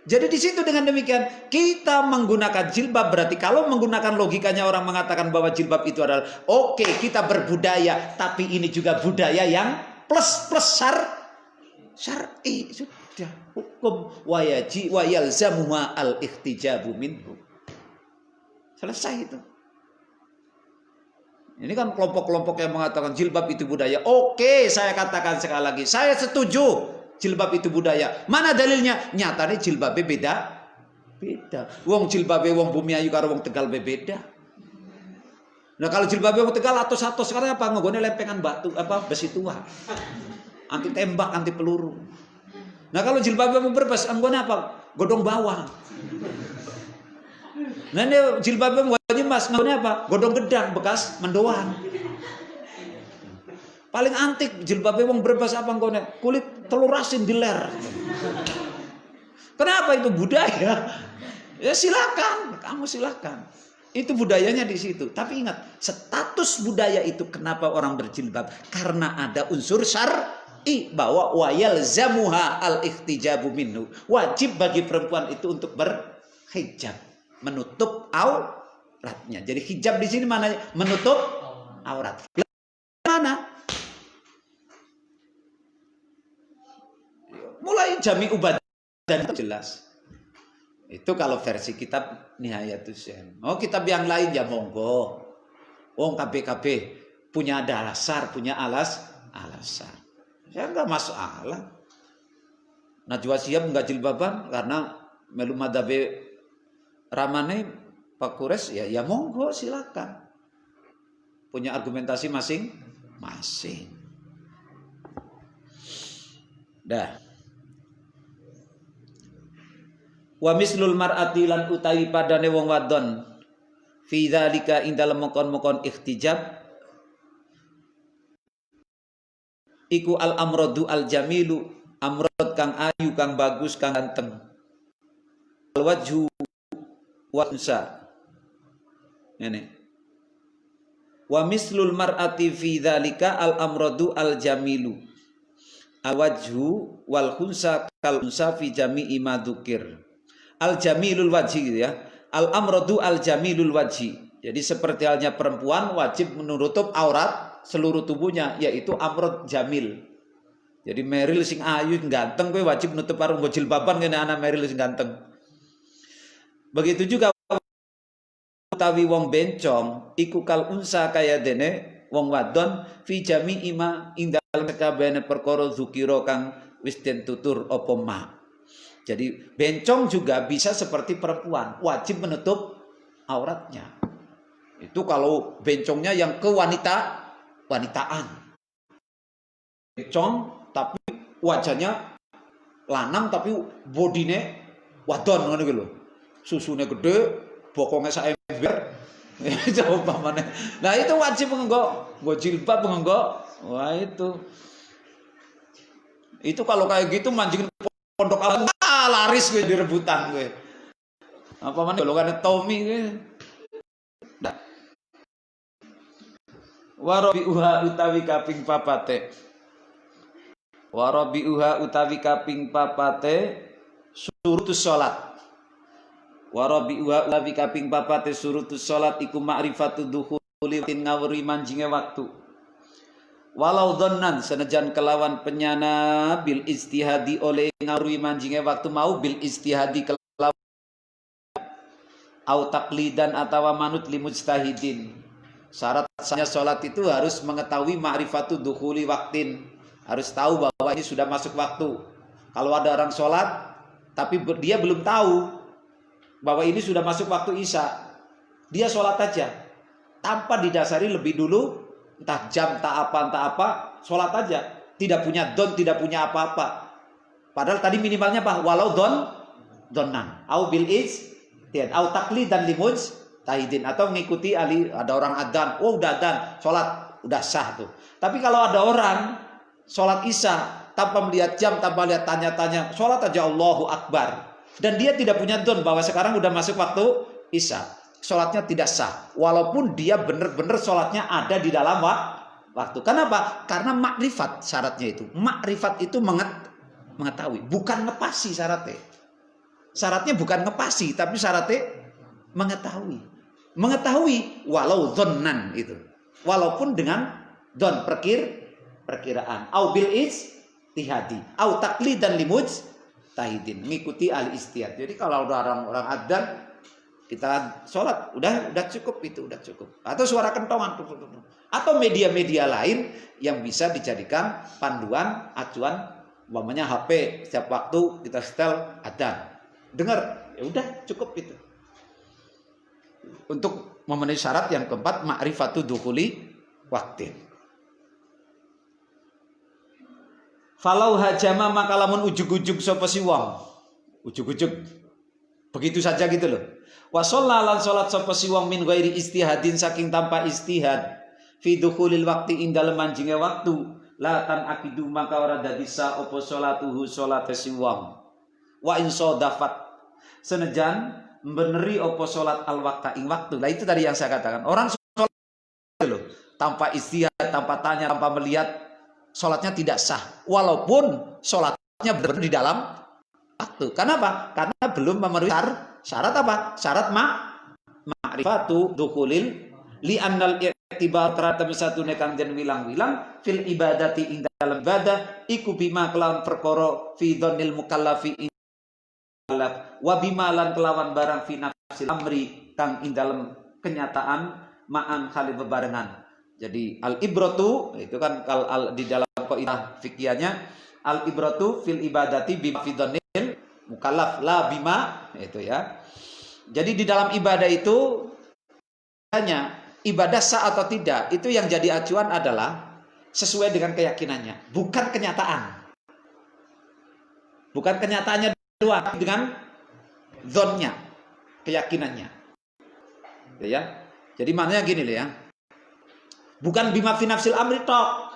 Jadi di situ dengan demikian kita menggunakan jilbab, berarti kalau menggunakan logikanya orang mengatakan bahwa jilbab itu adalah oke, kita berbudaya, tapi ini juga budaya yang plus syar'i. Sudah hukum wa yalzamuha al ihtijabu minhu. Selesai itu. Ini kan kelompok-kelompok yang mengatakan jilbab itu budaya. Oke, saya katakan sekali lagi, saya setuju jilbab itu budaya. Mana dalilnya? Nyatanya jilbabnya beda. Wong jilbabnya wong Bumiayu karo wong Tegal beda. Nah kalau jilbabnya wong Tegal atos-atos sekarang apa? Nggone lempengan batu apa besi tua. Anti tembak, anti peluru. Nah kalau jilbabnya wong Brebes anggone apa? Godong bawang. Nah ini jilbabnya wong Banyumas nggone apa? Godong gedang bekas mendoan. Paling antik jilbabnya wong Brebes apa nggone? Kulit telur asin di ler. Kenapa itu budaya? Ya silakan, kamu silakan. Itu budayanya di situ. Tapi ingat, status budaya itu kenapa orang berjilbab? Karena ada unsur syar'i bahwa wa yalzamuha al ihtijabu minhu. Wajib bagi perempuan itu untuk berhijab, menutup auratnya. Jadi hijab di sini mana? Menutup aurat. Mana? Mulai jami ubadah dan jelas. Itu kalau versi kitab Nihayatus Syekh. Oh kitab yang lain ya monggo. Wong KBKB punya dasar, punya alasan. Ya enggak masalah. Najwa Shihab enggak jilbaban karena melu madhabe ramane Pak Kures ya monggo silakan. Punya argumentasi masing-masing. Dah. Wa mislul mar'ati lan utawi padane wong wadon fi dzalika ing dalem mokon-mokon ikhtijab iku al amradu al jamilu, amrad kang ayu, kang bagus, kang ganteng. Al wajhu wa unsa. Ngene. Wa mislul mar'ati fi dzalika al amradu al jamilu. Al wajhu wal khunsa kal unsa fi jami'i ma dzukir. Al jamilul wajhi gitu ya. Al amradu al jamilul wajhi. Jadi seperti halnya perempuan wajib menutup aurat seluruh tubuhnya, yaitu amrad jamil. Jadi Meryl sing ayu ganteng kowe wajib nutup arung jilbaban ngene ana Meryl sing ganteng. Begitu juga utawi wong bencong iku kal unsa kaya dene wong wadon fi jami'i ma ing dalem kabehane perkara zukira kang wis den tutur apa ma. Jadi bencong juga bisa seperti perempuan, wajib menutup auratnya. Itu kalau bencongnya yang wanitaan. Bencong tapi wajahnya lanang tapi bodine wadon ngono iki lho. Susune gede, bokongnya sak ember. Coba mana. Nah, itu wajib nggo jilbab nggo. Wah, itu. Itu kalau kayak gitu manjingin pondok laris gue di rebutan gue. Apa mana golongan Tommy gue. Nah. Warabiuha utawi kaping papate. Warabiuha utawi kaping papate surutus salat. Warabiuha utawi kaping papate surutus salat iku ma'rifatu dukhuli ngawuri manjinge waktu. Walau dhannan senajan kelawan penyana bil istihadi oleh ngawuri manjinge waktu mau bil istihadi kelawan au taqlidan atawa manut limujtahidin. Syarat sahnya sholat itu harus mengetahui ma'rifatu dukhuli waktin, harus tahu bahwa ini sudah masuk waktu. Kalau ada orang sholat tapi dia belum tahu bahwa ini sudah masuk waktu isya, dia sholat aja tanpa didasari lebih dulu, entah jam, entah apa, sholat aja, tidak punya don, tidak punya apa-apa. Padahal tadi minimalnya apa? Walau donan, au bil au taqlidan limujtahidin, atau mengikuti ada orang adzan, oh udah adzan, sholat udah sah tuh. Tapi kalau ada orang sholat isya tanpa melihat jam, tanpa melihat tanya-tanya, sholat aja Allahu Akbar, dan dia tidak punya don bahwa sekarang udah masuk waktu isya, sholatnya tidak sah, walaupun dia benar-benar sholatnya ada di dalam waktu. Kenapa? Karena makrifat syaratnya itu. Makrifat itu mengetahui, bukan ngepasi syaratnya. Syaratnya bukan ngepasi, tapi syaratnya mengetahui. Mengetahui walau dhannan itu. Walaupun dengan don, perkiraan. Au bil ijtihadi, au taqlidan limujtahidin, mengikuti ahli ijtihad. Jadi kalau ada orang adzan, kita sholat udah cukup, itu udah cukup. Atau suara kentongan, atau media-media lain yang bisa dijadikan panduan, acuan. Umpamanya HP, setiap waktu kita setel adzan, dengar, ya udah cukup itu. Untuk memenuhi syarat yang keempat, ma'rifatu dukhuli waktin. Falau hajama, maka lamun ujug-ujug sapa si wong, ujug-ujug begitu saja gitu loh. Wa shallalan salat sapa si wong min ghairi istihadin, saking tanpa istihad, fi dukhulil waqti ing dalem manjinge waktu, la tan akidu, maka ora dadi sah apa salatuhu salate si wong. Wa in sadafat, senajan beneri apa salat al waqta ing waktu. Lah itu tadi yang saya katakan, orang salat loh tanpa istihad, tanpa tanya, tanpa melihat, sholatnya tidak sah, walaupun sholatnya benar di dalam waktu. Kenapa? Karena belum memenuhi syarat apa? Syarat ma'rifatu dukhulil li'annal i'tibar terhadap satu nekang dan wilang-wilang fil ibadati ing dalam ibadah iku bima kelawan perkara fi dhonil mukallafi ing mukallaf wa bima lan kelawan barang fi nafsil amri kang ing dalam kenyataan ma'an kali bebarengan. Jadi al-ibratu itu kan di dalam kaidah fikihnya, al-ibratu fil ibadati bima fi dhonil mukallaf la bima, itu ya. Jadi di dalam ibadah itu hanya ibadah sah atau tidak, itu yang jadi acuan adalah sesuai dengan keyakinannya, bukan kenyataan. Bukan kenyataannya doang, dengan dhonnya, keyakinannya. Ya. Jadi maknanya gini loh ya. Bukan bima fi nafsil amri tok.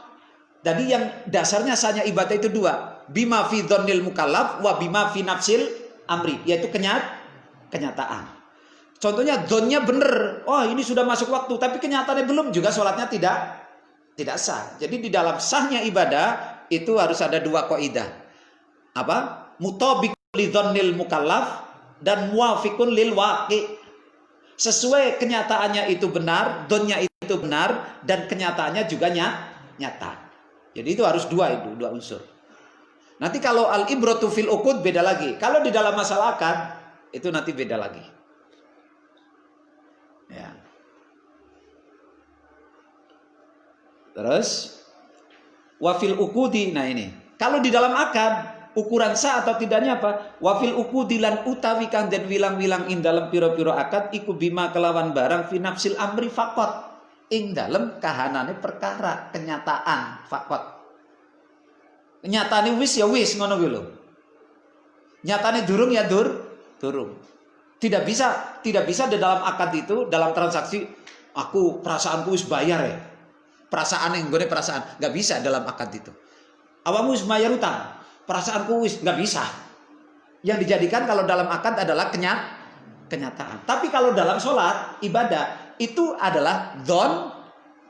Jadi yang dasarnya sahnya ibadah itu dua, bima fi dhonil mukallaf wa bima fi nafsil amri, yaitu kenyataan. Contohnya dhonnya bener, oh ini sudah masuk waktu, tapi kenyataannya belum, juga sholatnya tidak sah. Jadi di dalam sahnya ibadah itu harus ada dua kaidah. Apa? Mutabiqul li dhonil mukallaf dan muwafiqun lil waqi. Sesuai kenyataannya itu benar, dhonnya itu benar, dan kenyataannya juga nyata. Jadi itu harus dua unsur. Nanti kalau al-ibratu fil uqud beda lagi. Kalau di dalam masalah akad itu nanti beda lagi. Ya. Terus wa fil uqudi, nah ini. Kalau di dalam akad ukuran sah atau tidaknya apa? Wa fil uqudi lan utawi kang den wilang-wilang ing dalam pira-pira akad iku bima kelawan barang fi nafsil amri faqat. Ing dalam kahanane perkara, kenyataan fakot. Nyatane wis ya wis ngono kuwi lho. Nyatane durung ya durung. Tidak bisa di dalam akad itu, dalam transaksi aku perasaanku wis bayar ya. Perasaan yang gue perasaan enggak bisa dalam akad itu. Awakmu wis bayar utang, perasaanku wis enggak bisa. Yang dijadikan kalau dalam akad adalah kenyataan. Tapi kalau dalam sholat, ibadah, itu adalah dhon,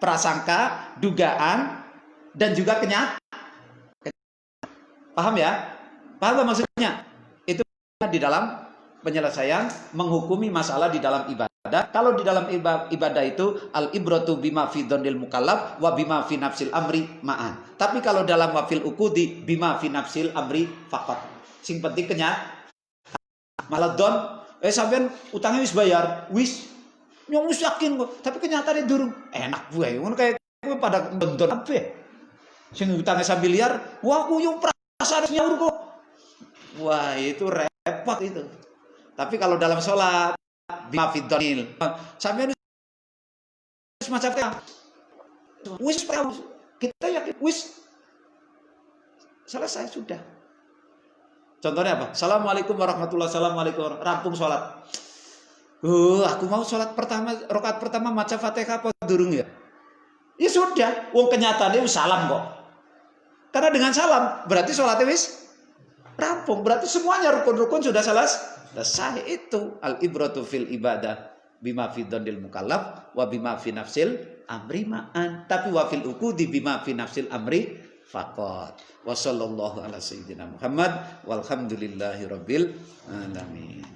prasangka, dugaan, dan juga kenyataan. Paham ya? Paham maksudnya? Itu di dalam penyelesaian menghukumi masalah di dalam ibadah. Kalau di dalam ibadah itu al-ibratu bima fi dhonil mukallaf wa bima fi nafsil amri ma'an. Tapi kalau dalam wafil uqudi bima fi nafsil amri faqat. Sing penting malah Sampean utangnya wis bayar, wis nyong wis yakin kok, tapi kenyataannya durung. Enak gue, ngono kayak gue pada ndon kabeh. Sing utangnya 1 miliar, wah aku yang perasaan nyaur kok. Wah, itu repot itu. Tapi kalau dalam sholat, bima fidonil, sampean semacam kayak wis kita yakin wis selesai sudah. Contohnya apa? Assalamualaikum warahmatullahi wabarakatuh. Rampung sholat. Aku mau sholat pertama, rakaat pertama maca Fatihah apa durung ya? Ya sudah, wong kenyataannya salam kok. Karena dengan salam berarti sholatnya wis rampung. Berarti semuanya rukun-rukun sudah selesai. Itu al-ibratu fil ibadah bima fi dhanil mukallaf wa bima fi nafsil amri ma'an. Tapi wa fil uqudi bima fi nafsil amri faqat. Wa sallallahu ala sayyidina Muhammad walhamdulillahi rabbil alamin.